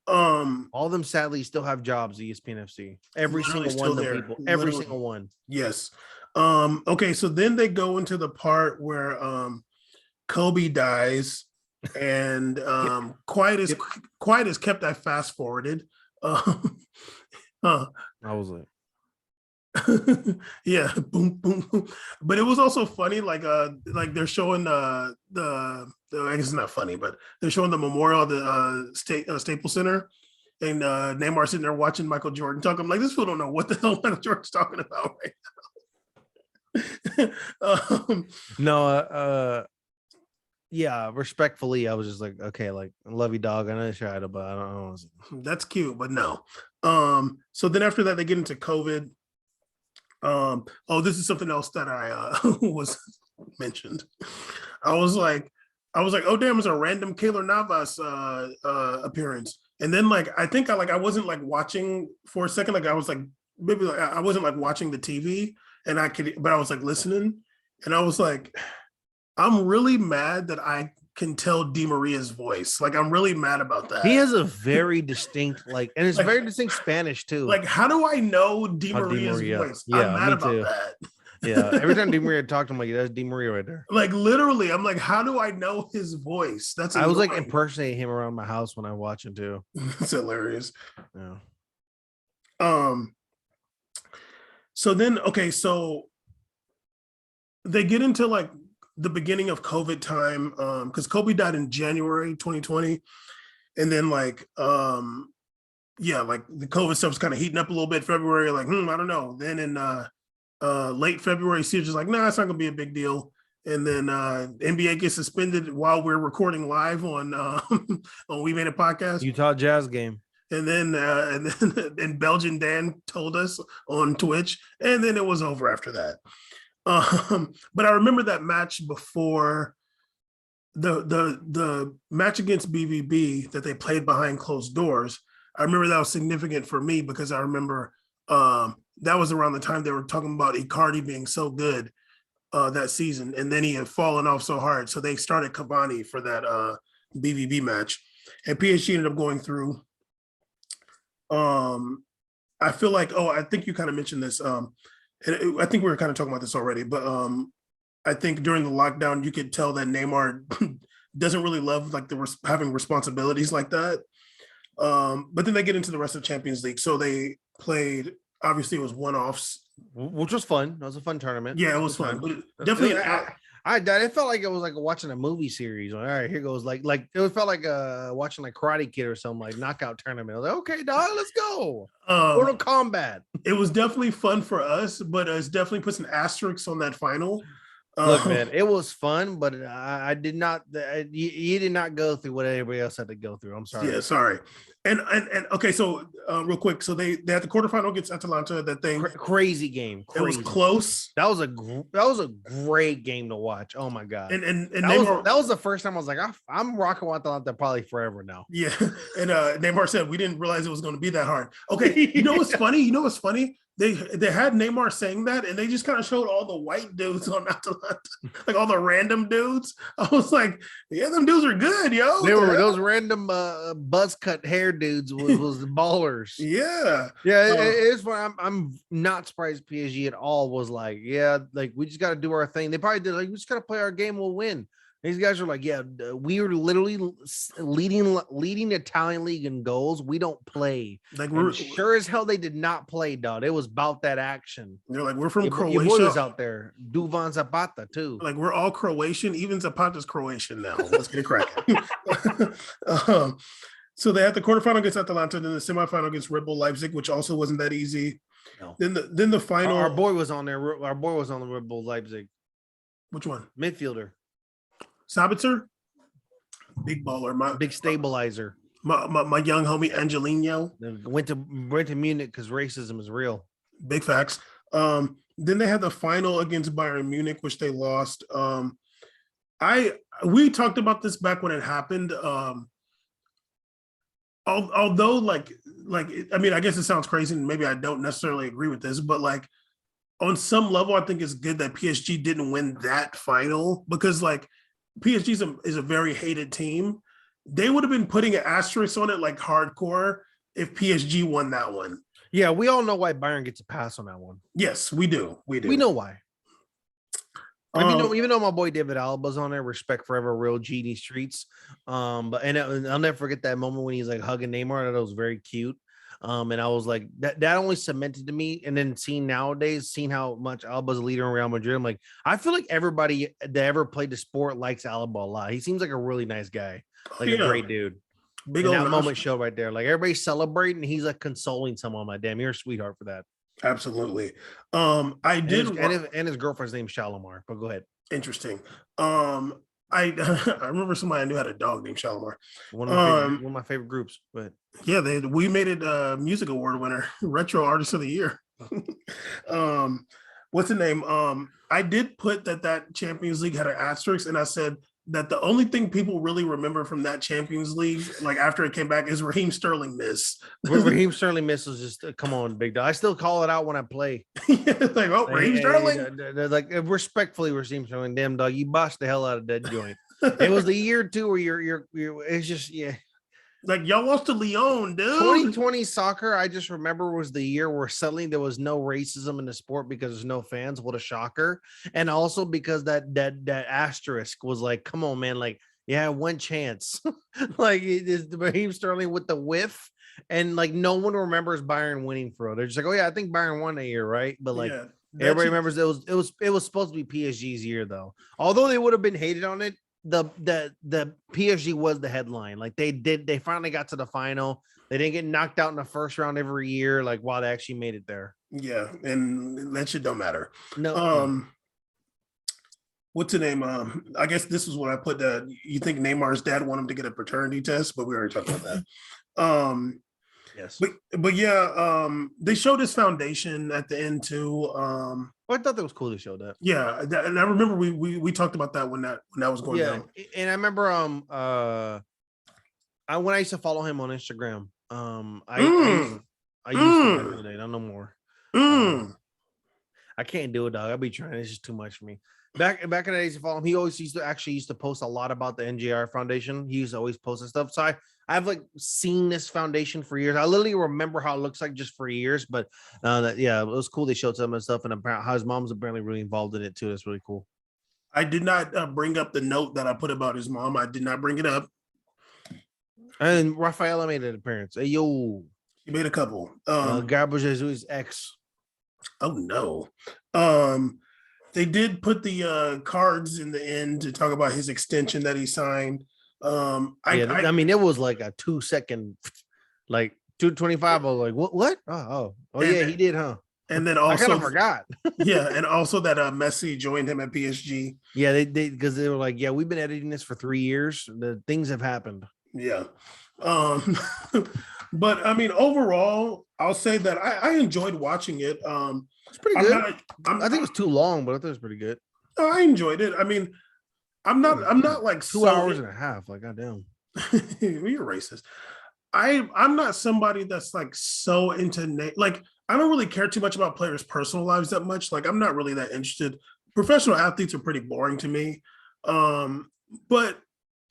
All of them sadly still have jobs. ESPN FC. Every single one of the people. Every single one. Yes. Okay, so then they go into the part where Kobe dies, and quiet as kept. I fast forwarded. I was like, yeah, boom, boom, boom. But it was also funny, like they're showing the I guess it's not funny, but they're showing the memorial of the Staples Center, and Neymar sitting there watching Michael Jordan talk. I'm like, this fool don't know what the hell Michael Jordan's talking about right now. Yeah, respectfully, I was just like, okay, like, I love you, dog. I know you tried it, but I don't know. That's cute, but no. So then after that, they get into COVID. This is something else that I was mentioned. I was like, oh damn, it's a random Keylor Navas appearance. And then like I wasn't like watching for a second, like I was like, maybe like, I wasn't like watching the TV, and but I was like listening, and I was like, I'm really mad that I can tell Di Maria's voice. Like, I'm really mad about that. He has a very distinct, like, and it's like, very distinct Spanish too. Like, how do I know Di Maria's voice? Yeah, I'm mad about too. That. Yeah, every time Di Maria talked, I'm like, that's Di Maria right there. Like, literally, I'm like, how do I know his voice? That's annoying. I was like impersonating him around my house when I watch him too. It's hilarious. Yeah. So then, okay, so they get into like the beginning of COVID time, because Kobe died in January 2020, and then like yeah, like the COVID stuff's kind of heating up a little bit. February, like, I don't know. Then in late February, Ceez is like, nah, it's not gonna be a big deal. And then NBA gets suspended while we're recording live on on We Made a Podcast. Utah Jazz game. And then and Belgian Dan told us on Twitch, and then it was over after that. But I remember that match before the match against BVB that they played behind closed doors. I remember that was significant for me because I remember that was around the time they were talking about Icardi being so good that season, and then he had fallen off so hard. So they started Cavani for that BVB match, and PSG ended up going through. I feel like, I think you kind of mentioned this. And I think we were kind of talking about this already, but I think during the lockdown, you could tell that Neymar doesn't really love like having responsibilities like that. But then they get into the rest of Champions League. So they played, obviously it was one-offs. Which was fun. That was a fun tournament. Yeah, it was fun. But definitely. It felt like it was like watching a movie series. All right, here goes like it felt like watching like Karate Kid or something, like knockout tournament. I was like, okay, dog, let's go. Mortal Kombat. It was definitely fun for us, but it's definitely puts an asterisk on that final. Look, man, it was fun, but I did not. You did not go through what everybody else had to go through. I'm sorry. Yeah, sorry. And okay, so real quick, so they had the quarterfinal against Atalanta. That thing, crazy game. Crazy. It was close. That was a great game to watch. Oh my god! And that was the first time I was like, I'm rocking with Atalanta probably forever now. Yeah, and Neymar said we didn't realize it was going to be that hard. Okay, you know what's funny? You know what's funny? They had Neymar saying that, and they just kind of showed all the white dudes on Atalanta, like all the random dudes. I was like, yeah, them dudes are good, yo. They were those random buzz cut hair dudes was the ballers. Yeah, it's fun. I'm not surprised PSG at all was like, yeah, like we just got to do our thing. They probably did like, we just got to play our game, we'll win. These guys are like, yeah, we are literally leading the Italian league in goals. We don't play. Like we're sure as hell they did not play, dog. It was about that action. They're like, we're from Croatia. Your boy was out there. Duvan Zapata too. Like we're all Croatian. Even Zapata's Croatian now. Let's get it cracking. So they had the quarterfinal against Atalanta, then the semifinal against Red Bull Leipzig, which also wasn't that easy. No. Then the final. Our boy was on there. Our boy was on the Red Bull Leipzig. Which one? Midfielder. Sabitzer, big baller, big stabilizer. My young homie Angelino went to Munich because racism is real. Big facts. Then they had the final against Bayern Munich, which they lost. We talked about this back when it happened. Although like I mean, I guess it sounds crazy, and maybe I don't necessarily agree with this, but like on some level, I think it's good that PSG didn't win that final because like. PSG is a very hated team. They would have been putting an asterisk on it like hardcore if PSG won that one. Yeah, we all know why Bayern gets a pass on that one. Yes, we do. We know why. Even though my boy David Alba's on there, respect forever, real genie streets. But I'll never forget that moment when he's like hugging Neymar. That was very cute. And I was like, that only cemented to me. And then seeing how much Alba's a leader in Real Madrid, I'm like, I feel like everybody that ever played the sport likes Alba a lot. He seems like a really nice guy, like a great dude. Big old that moment show right there. Like everybody's celebrating, and he's like consoling someone. Like, damn, you're a sweetheart for that. Absolutely. I did, and his girlfriend's name's Shalimar. But go ahead. Interesting. I remember somebody I knew had a dog named Shalimar. One of my favorite groups. But yeah, we made it a music award winner, retro artist of the year. What's the name? I did put that Champions League had an asterisk, and I said that the only thing people really remember from that Champions League, like after it came back, is Raheem Sterling miss. Raheem Sterling miss was just come on, big dog. I still call it out when I play. Like, oh, Raheem Sterling. Like respectfully, Raheem Sterling, damn dog, you botched the hell out of that joint. It was the year too where you're it's just like y'all lost to Lyon, dude. 2020 soccer, I just remember was the year where suddenly there was no racism in the sport because there's no fans. What a shocker. And also because that asterisk was like, come on, man, like, yeah, one chance. Like it is Raheem Sterling with the whiff. and like no one remembers Bayern winning for real. They're just like, oh yeah, I think Bayern won that year, right? But like Yeah, that everybody should. remembers it was supposed to be PSG's year though. Although they would have been hated on it, the PSG was the headline. Like they finally got to the final. They didn't get knocked out in the first round every year. Like wow, they actually made it there. Yeah, and that shit don't matter. No, no. Um, what's the name? I guess this is what I put. That you think Neymar's dad wanted him to get a paternity test, but we already talked about that. Yes. But yeah, they showed his foundation at the end too. I thought that was cool to show that. Yeah, and I remember we talked about that when that was going Yeah, down. and I remember when I used to follow him on Instagram. I used to back in the day, not no more. I can't do it, dog. I'll be trying. It's just too much for me. Back in the day, I used to follow him. He always used to post a lot about the NJR Foundation. He used to always post stuff. So I've like seen this foundation for years. I literally remember how it looks like just for years. But yeah, it was cool. They showed some of the stuff, and apparently how his mom's apparently really involved in it too. That's really cool. I did not bring up the note that I put about his mom. I did not bring it up. And Rafaela made an appearance. Hey, yo. He made a couple. Gabriel Jesus' ex. Oh no. They did put the cards in the end to talk about his extension that he signed. I mean, it was like a 2-second, like 225. I was like, what? Oh, yeah, he did, huh? And then I also kind of forgot. yeah, and also that Messi joined him at PSG. Yeah, they because they were like, yeah, we've been editing this for 3 years. The things have happened. Yeah. But I mean, overall, I'll say that I enjoyed watching it. It's pretty good. I think it was too long, but I thought it was pretty good. I enjoyed it. I mean, I'm not like 2 hours and a half. Like, goddamn. You're racist. I'm not somebody that's like so into like I don't really care too much about players' personal lives that much. Like I'm not really that interested. Professional athletes are pretty boring to me. But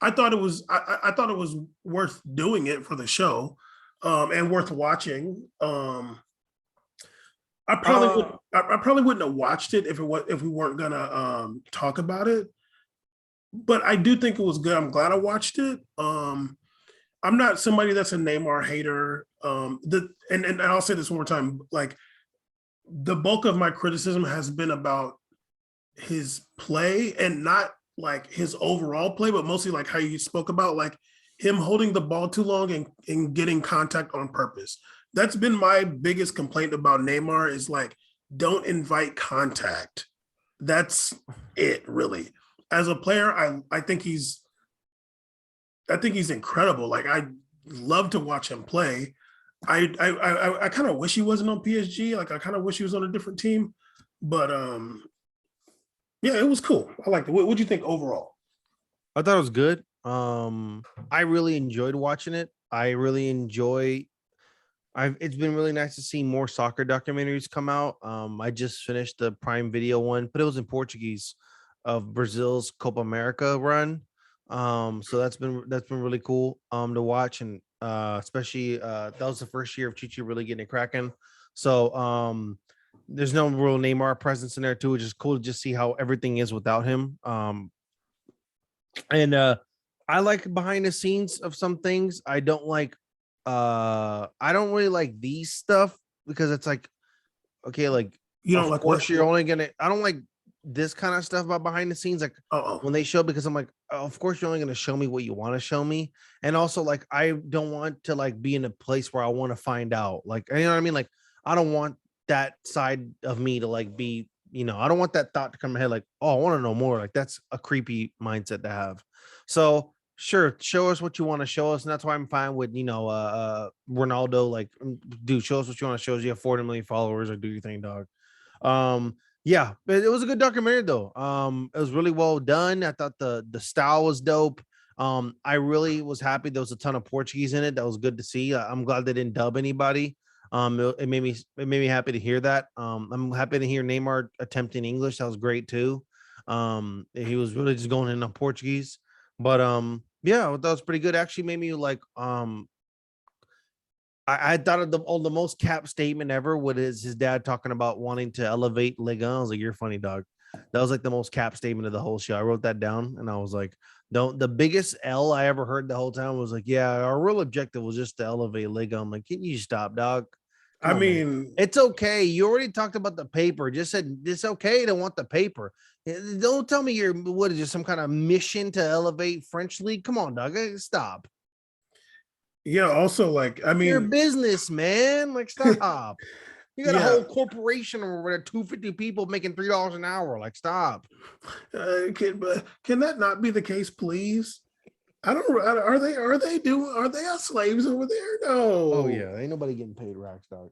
I thought it was I thought it was worth doing it for the show, and worth watching. I probably wouldn't have watched it if we weren't gonna talk about it. But I do think it was good. I'm glad I watched it. I'm not somebody that's a Neymar hater. And I'll say this one more time. Like the bulk of my criticism has been about his play and not like his overall play, but mostly like how you spoke about like him holding the ball too long and getting contact on purpose. That's been my biggest complaint about Neymar is like, don't invite contact. That's it, really. As a player, I think he's incredible. Like I love to watch him play. I kind of wish he wasn't on PSG. Like I kind of wish he was on a different team. But yeah, it was cool. I liked it. What do you think overall? I thought it was good. I really enjoyed watching it. It's been really nice to see more soccer documentaries come out. I just finished the Prime Video one, but it was in Portuguese of Brazil's Copa America run. So that's been really cool to watch, and especially that was the first year of Chichi really getting it cracking. So there's no real Neymar presence in there too, which is cool to just see how everything is without him. And I like behind the scenes of some things. I don't really like these stuff because it's like, okay, like you don't like what you're only gonna. I don't like this kind of stuff about behind the scenes, like when they show, because I'm like, oh, of course you're only going to show me what you want to show me. And also like, I don't want to like be in a place where I want to find out, like, you know what I mean? Like, I don't want that side of me to like be, I don't want that thought to come in my head. Like, oh, I want to know more. Like that's a creepy mindset to have. So sure, show us what you want to show us. And that's why I'm fine with, Ronaldo, like, dude, show us what you want to show us. You have 40 million followers, or do your thing, dog. Yeah, but it was a good documentary though. It was really well done. I thought the style was dope. I really was happy there was a ton of Portuguese in it. That was good to see. I'm glad they didn't dub anybody. It made me happy to hear that. I'm happy to hear Neymar attempting English. That was great too. He was really just going in on Portuguese. But yeah, that was pretty good. Actually made me like I thought of the most cap statement ever. What is his dad talking about wanting to elevate Liga? I was like, you're funny, dog. That was like the most cap statement of the whole show. I wrote that down and I was like, don't the biggest L I ever heard the whole time was like, yeah, our real objective was just to elevate Lego. I'm like, can you stop, dog? Come I on, man. mean, It's okay. You already talked about the paper. Just said it's okay to want the paper. Don't tell me you're what is it, some kind of mission to elevate French League? Come on, dog. Stop. yeah, also like, I You're a mean, businessman. Like, stop. You got a yeah, whole corporation over 250 people making $3 an hour. Like, stop. can that not be the case, please? Are they our slaves over there? No. Oh yeah, ain't nobody getting paid racks, dog.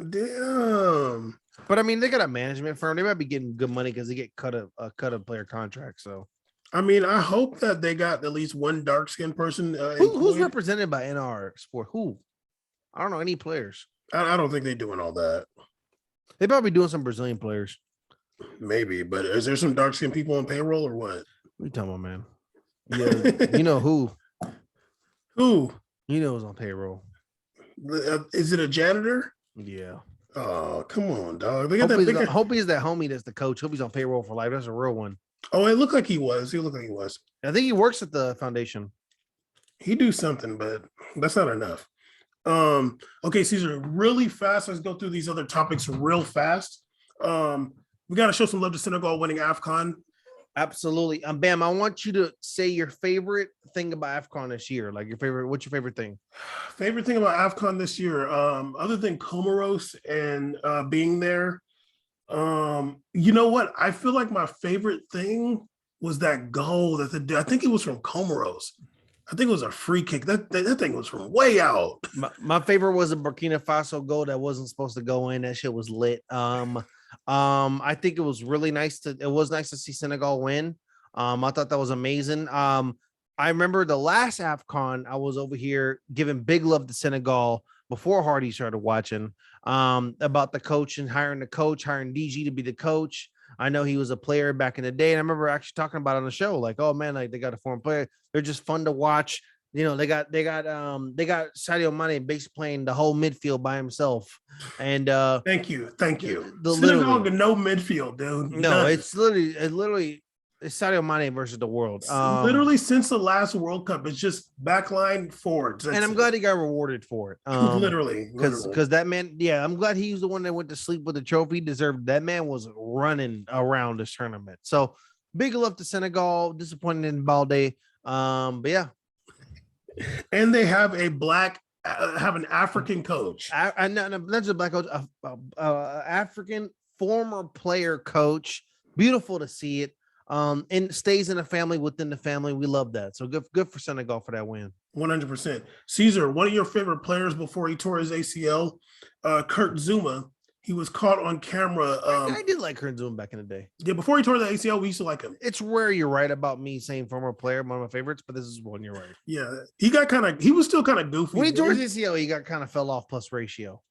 Damn. But I mean, they got a management firm. They might be getting good money because they get cut of player contract. So I mean, I hope that they got at least one dark skinned person. who's represented by NR Sport? Who? I don't know any players. I don't think they're doing all that. They probably doing some Brazilian players. Maybe, but is there some dark skinned people on payroll or what? What you talking about, man? Yeah, you know who? Who? You know who's on payroll? Is it a janitor? Yeah. Oh, come on, dog. Hope he's that homie that's the coach. Hope he's on payroll for life. That's a real one. Oh, it looked like he was. He looked like he was. I think he works at the foundation. He do something, but that's not enough. Okay, Caesar, really fast. Let's go through these other topics real fast. We got to show some love to Senegal winning AFCON. Absolutely. Bam, I want you to say your favorite thing about AFCON this year. Like what's your favorite thing? Favorite thing about AFCON this year, other than Comoros and being there, you know what? I feel like my favorite thing was that goal that I think it was from Comoros. I think it was a free kick. That thing was from way out. My favorite was a Burkina Faso goal that wasn't supposed to go in. That shit was lit. I think it was really nice to see Senegal win. I thought that was amazing. I remember the last AFCON, I was over here giving big love to Senegal before Hardy started watching about the coach and hiring DG to be the coach. I know he was a player back in the day, and I remember actually talking about it on the show, like, oh man, like they got a foreign player. They're just fun to watch. You know, they got Sadio Mane basically playing the whole midfield by himself. And thank you. Senegal no midfield, dude. No, it's literally it's Sadio Mane versus the world. Literally since the last World Cup, it's just backline forwards. And I'm glad he got rewarded for it. Literally. Because that man, yeah, I'm glad he was the one that went to sleep with the trophy. He deserved that man was running around this tournament. So big love to Senegal. Disappointed in Balde. But yeah. And they have an African coach. And not just a black coach, African former player coach. Beautiful to see it. And stays in a family within the family. We love that. So good for Senegal for that win. 100%. Caesar, one of your favorite players before he tore his ACL, Kurt Zouma. He was caught on camera. I did like Kurt Zouma back in the day. Yeah, before he tore the ACL, we used to like him. It's rare you're right about me saying former player, one of my favorites, but this is one you're right. Yeah, he was still kind of goofy. When he tore his ACL, he got kind of fell off plus ratio.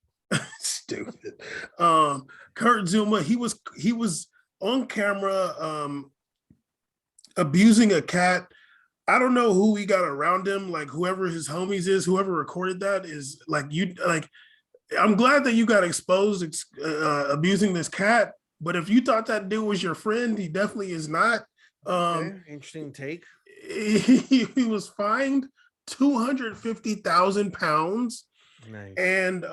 Stupid. Kurt Zouma, he was on camera abusing a cat. I don't know who he got around him, like whoever his homies is, whoever recorded that is I'm glad that you got exposed abusing this cat, but if you thought that dude was your friend, he definitely is not. Interesting take. He was fined 250,000 pounds. Nice. And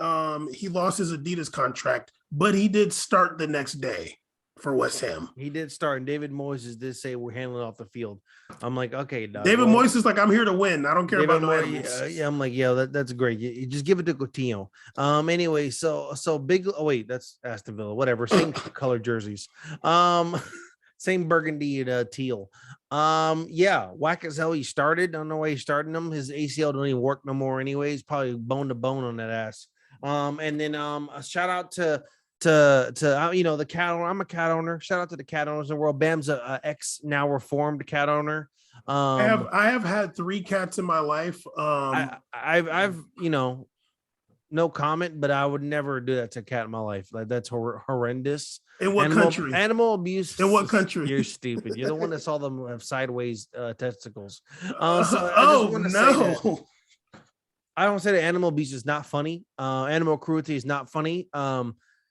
he lost his Adidas contract, but he did start the next day for West Ham. He did start, and David Moyes did say we're handling off the field. I'm like, okay, dog. David Moyes is like, I'm here to win. I don't care about no animals. Yeah, I'm like, yeah, that's great. You just give it to Coutinho. Anyway, so big. Oh wait, that's Aston Villa. Whatever, same color jerseys. Same burgundy and teal. Yeah, whack as hell. He started. I don't know why he's starting him. His ACL don't even work no more. Anyways, probably bone to bone on that ass. And then a shout out to the cat owner. I'm a cat owner. Shout out to the cat owners in the world. Bam's a ex now reformed cat owner. I have had 3 cats in my life. I've no comment, but I would never do that to a cat in my life. Like that's horrendous. In what country? Animal abuse. In what country? You're stupid. You're the one that saw them have sideways testicles. No. I don't say that animal abuse is not funny. Animal cruelty is not funny.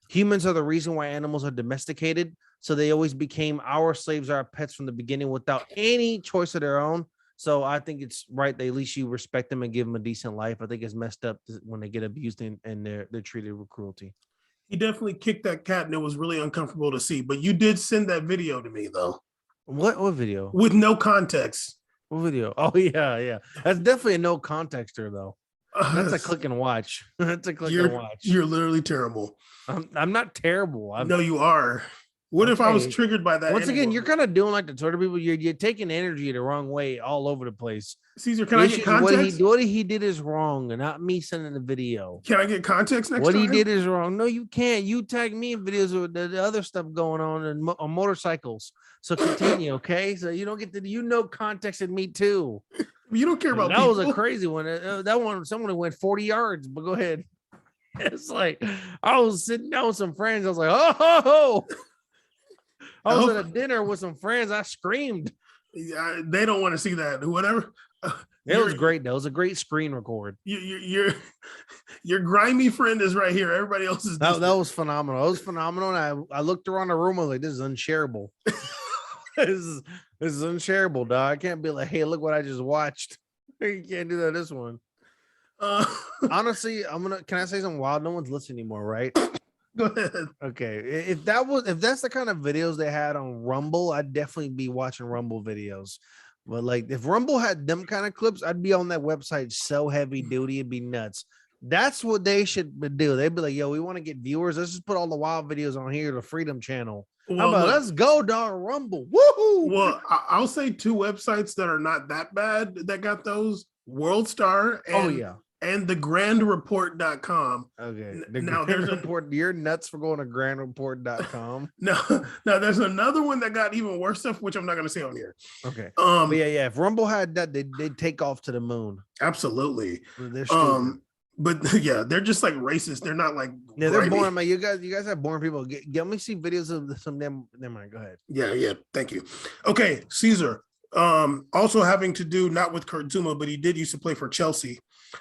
Humans are the reason why animals are domesticated. So they always became our slaves, our pets from the beginning without any choice of their own. So I think it's right that at least you respect them and give them a decent life. I think it's messed up when they get abused and they're treated with cruelty. He definitely kicked that cat, and it was really uncomfortable to see. But you did send that video to me though. What video? With no context. What video? Oh yeah. That's definitely a no contexter though. That's a click and watch. That's a click and watch. You're literally terrible. I'm not terrible. No, you are. What if I was triggered by that? Once again, you're kind of doing like the Twitter people. You're taking energy the wrong way all over the place. Caesar, can I get context? What he did is wrong, and not me sending the video. Can I get context next time? What he did is wrong. No, you can't. You tag me in videos with the other stuff going on motorcycles. So continue, okay? So you don't get context in me too. You don't care about that people. Was a crazy one. That one, someone went 40 yards, but go ahead. It's like I was sitting down with some friends. I was like, oh. I was at a dinner with some friends. I screamed. Yeah, they don't want to see that. Whatever. It was great though. It was a great screen record. Your grimy friend is right here. Everybody else is. That was phenomenal. It was phenomenal. And I looked around the room. I was like, "This is unshareable. this is unshareable, dog. I can't be like, hey, look what I just watched. You can't do that. This one. Honestly, Can I say something wild? No one's listening anymore, right? Go ahead. Okay. If that's the kind of videos they had on Rumble, I'd definitely be watching Rumble videos. But like if Rumble had them kind of clips, I'd be on that website so heavy duty, it'd be nuts. That's what they should do. They'd be like, yo, we want to get viewers. Let's just put all the wild videos on here, the Freedom Channel. How about let's go, dog, Rumble. Woohoo! Well, I'll say two websites that are not that bad that got those: World Star and the grandreport.com. Okay. There's report. You're nuts for going to grandreport.com. Now there's another one that got even worse stuff, which I'm not going to say on here. Okay. But yeah. If Rumble had that, they'd take off to the moon. Absolutely. They're stupid. But yeah, they're just like racist. They're not like they're boring. Man, you guys have boring people. Let me see videos of some them. Never mind. Go ahead. Yeah. Thank you. Okay, Caesar. Also having to do not with Kurt Zouma, but he did used to play for Chelsea.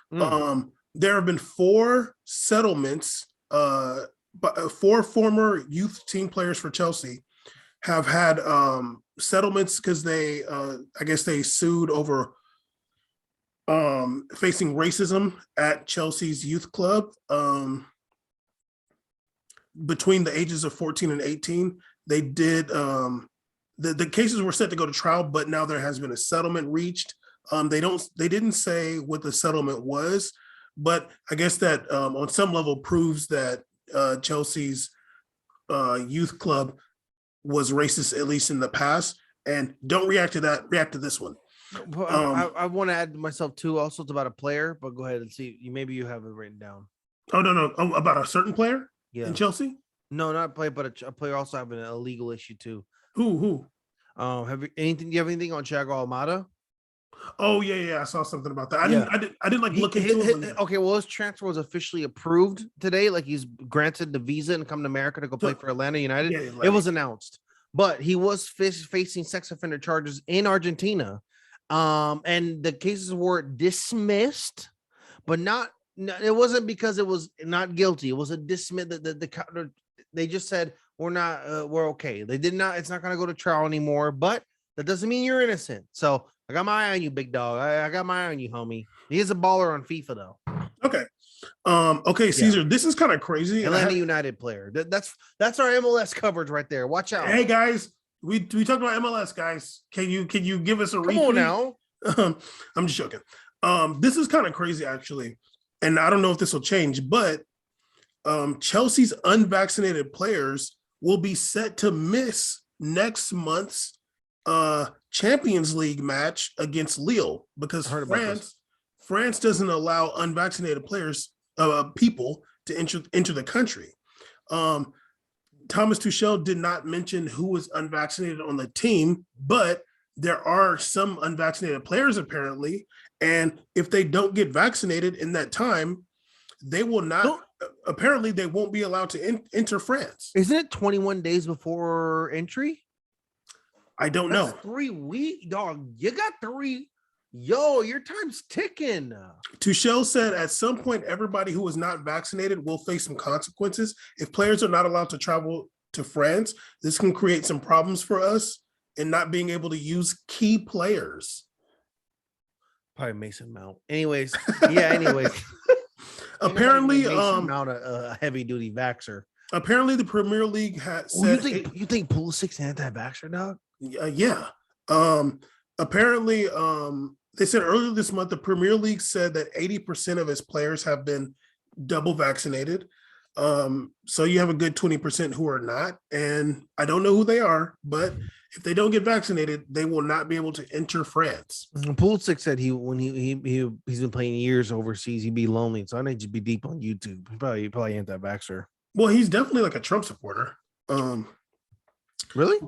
There have been 4 settlements. But 4 former youth team players for Chelsea have had settlements because they, I guess they sued over facing racism at Chelsea's youth club. Between the ages of 14 and 18, they did. The cases were set to go to trial, but now there has been a settlement reached. They didn't say what the settlement was, but I guess that on some level proves that Chelsea's youth club was racist, at least in the past. And don't react to that. React to this one. I want to add myself too. Also, it's about a player, but go ahead and see. Maybe you have it written down. Oh no! Oh, about a certain player in Chelsea? No, not a player, but a player also having an illegal issue too. Who? Do you have anything on Thiago Almada? Oh yeah. I saw something about that. I didn't like look into it. Okay, well, his transfer was officially approved today. Like he's granted the visa and come to America to go play for Atlanta United. Yeah, it was announced, but he was facing sex offender charges in Argentina, and the cases were dismissed, but not. It wasn't because it was not guilty. It was a dismiss. They just said we're okay. They did not. It's not going to go to trial anymore, but that doesn't mean you're innocent. So I got my eye on you, big dog. I got my eye on you, homie. He is a baller on FIFA, though. Okay. Okay, Caesar, this is kind of crazy. Atlanta United player. That's our MLS coverage right there. Watch out. Hey guys, we talked about MLS, guys. Can you give us a Come on now? I'm just joking. This is kind of crazy, actually. And I don't know if this will change, but Chelsea's unvaccinated players will be set to miss next month's Champions League match against Lille because France doesn't allow unvaccinated players, people to enter the country. Thomas Tuchel did not mention who was unvaccinated on the team, but there are some unvaccinated players apparently, and if they don't get vaccinated in that time, they will not. Apparently, they won't be allowed to enter France. Isn't it 21 days before entry? I don't know. 3 weeks, dog. You got 3. Yo, your time's ticking. Tuchel said at some point, everybody who is not vaccinated will face some consequences. If players are not allowed to travel to France, this can create some problems for us in not being able to use key players. Probably Mason Mount. Anyways, yeah. Anyways, apparently, Mason Mount a heavy duty vaxxer. Apparently, the Premier League has said. You think Pulisic's anti-vaxxer, dog? Yeah. Apparently, they said earlier this month the Premier League said that 80% of its players have been double vaccinated. So you have a good 20% who are not, and I don't know who they are, but if they don't get vaccinated, they will not be able to enter France. Pulisic said he's been playing years overseas, he'd be lonely. So I need to be deep on YouTube. Probably anti-vaxxer. Well, he's definitely like a Trump supporter. Really?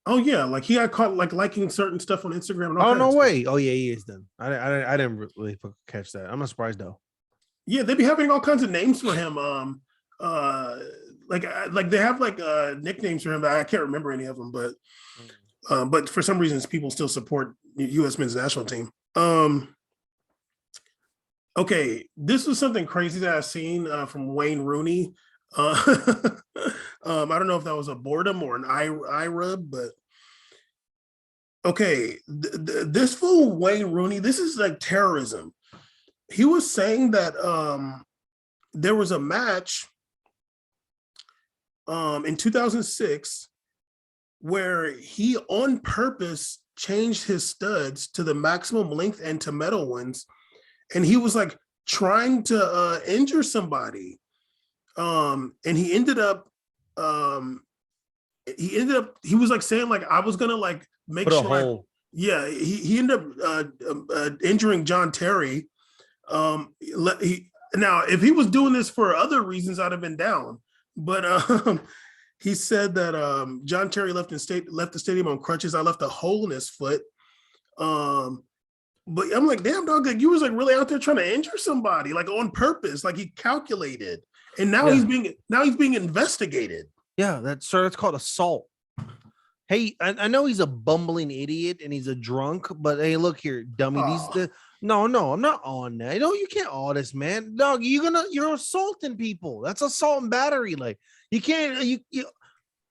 Oh yeah, like he got caught like liking certain stuff on Instagram. And all no way. Oh yeah, he is then. I didn't really catch that. I'm not surprised though. Yeah, they be having all kinds of names for him. Like they have like nicknames for him. I can't remember any of them, but for some reasons, people still support U.S. men's national team. Okay, this was something crazy that I've seen from Wayne Rooney. I don't know if that was a boredom or an eye rub, but okay, this fool Wayne Rooney, this is like terrorism. He was saying that there was a match in 2006 where he on purpose changed his studs to the maximum length and to metal ones, and he was like trying to injure somebody, and he ended up he was like saying like I was gonna like make sure he ended up injuring John Terry. Now if he was doing this for other reasons, I'd have been down, but he said that John Terry left the stadium on crutches. I left a hole in his foot. But I'm like, damn dog, like you was like really out there trying to injure somebody, like on purpose, like he calculated, and now he's being investigated. Yeah, that's called assault. Hey, I know he's a bumbling idiot and he's a drunk, but hey, look here, dummy. No, I'm not on that. No, you can't all this, man. Dog, you're assaulting people. That's assault and battery. Like you can't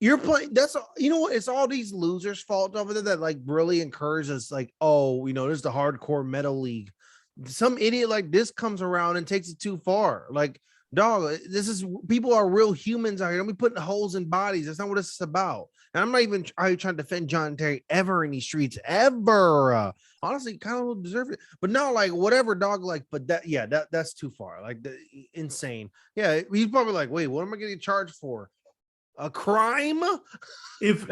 you're playing. That's what it's all these losers' fault over there that like really encourage us. Like, oh, there's the hardcore metal league. Some idiot like this comes around and takes it too far. Like, dog, people are real humans out here. Don't be putting holes in bodies. That's not what this is about. And I'm not even trying to defend John Terry ever in these streets ever. Honestly, kind of deserve it, but no, like whatever, dog. Like, but that's too far. Like, insane. Yeah, he's probably like, wait, what am I getting charged for? A crime? If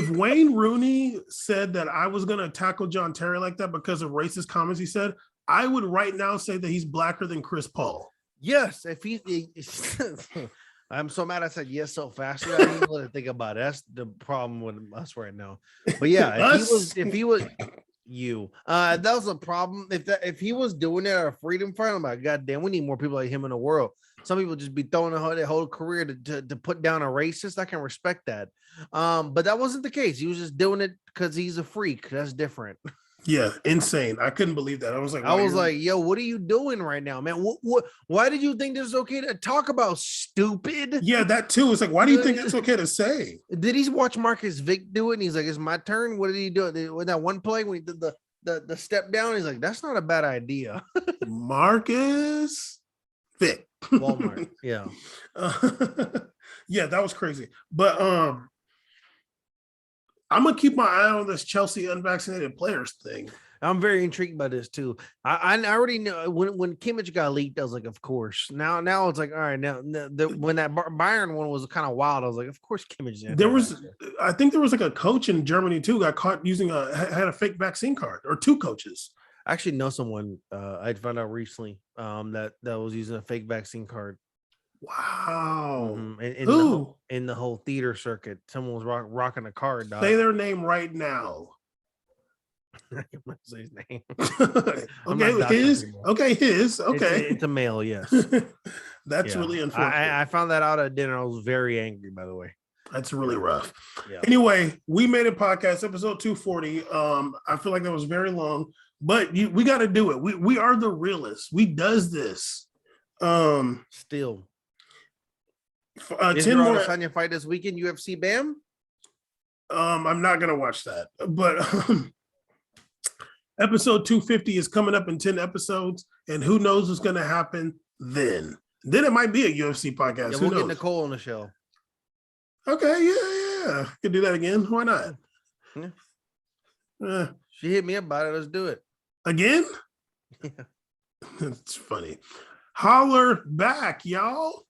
Wayne Rooney said that I was going to tackle John Terry like that because of racist comments he said, I would right now say that he's blacker than Chris Paul. Yes, I'm so mad I said yes so fast. I didn't even let it think about it. That's the problem with us right now. But yeah, if he was you, that was a problem. If he was doing it at a freedom fight, I'm like, God damn, we need more people like him in the world. Some people just be throwing their whole career to put down a racist. I can respect that. But that wasn't the case. He was just doing it because he's a freak. That's different. Yeah, insane. I couldn't believe that. I was like, yo, what are you doing right now, man? Why did you think this is okay to talk about, stupid? Yeah, that too. It's like, why do you think that's okay to say? Did he watch Marcus Vick do it? And he's like, it's my turn. What did he do? With that one play when he did the step down, he's like, that's not a bad idea. Marcus Vick. Walmart. Yeah. Yeah, that was crazy. But I'm gonna keep my eye on this Chelsea unvaccinated players thing. I'm very intrigued by this too. I already know when Kimmich got leaked, I was like, of course. Now it's like, all right. Now when that Bayern one was kind of wild, I was like, of course Kimmich. I think there was like a coach in Germany too got caught using had a fake vaccine card, or two coaches. I actually know someone I found out recently that was using a fake vaccine card. Wow. Mm-hmm. In the whole theater circuit, someone was rocking a card. Dog. Say their name right now. I can't say his name. His. Okay. It's a male, yes. That's really unfortunate. I found that out at dinner. I was very angry, by the way. That's really rough. Yeah. Anyway, we made a podcast, episode 240. I feel like that was very long, but we got to do it. We are the realists. We does this. Still. Is 10 your more. Adesanya fight this weekend? UFC Bam. I'm not gonna watch that, but episode 250 is coming up in 10 episodes, and who knows what's gonna happen then. Then it might be a UFC podcast. Yeah, Who we'll get knows? Nicole on the show. Okay, yeah. Could do that again. Why not? Yeah. She hit me up about it. Let's do it. Again? Yeah. It's funny. Holler back, y'all.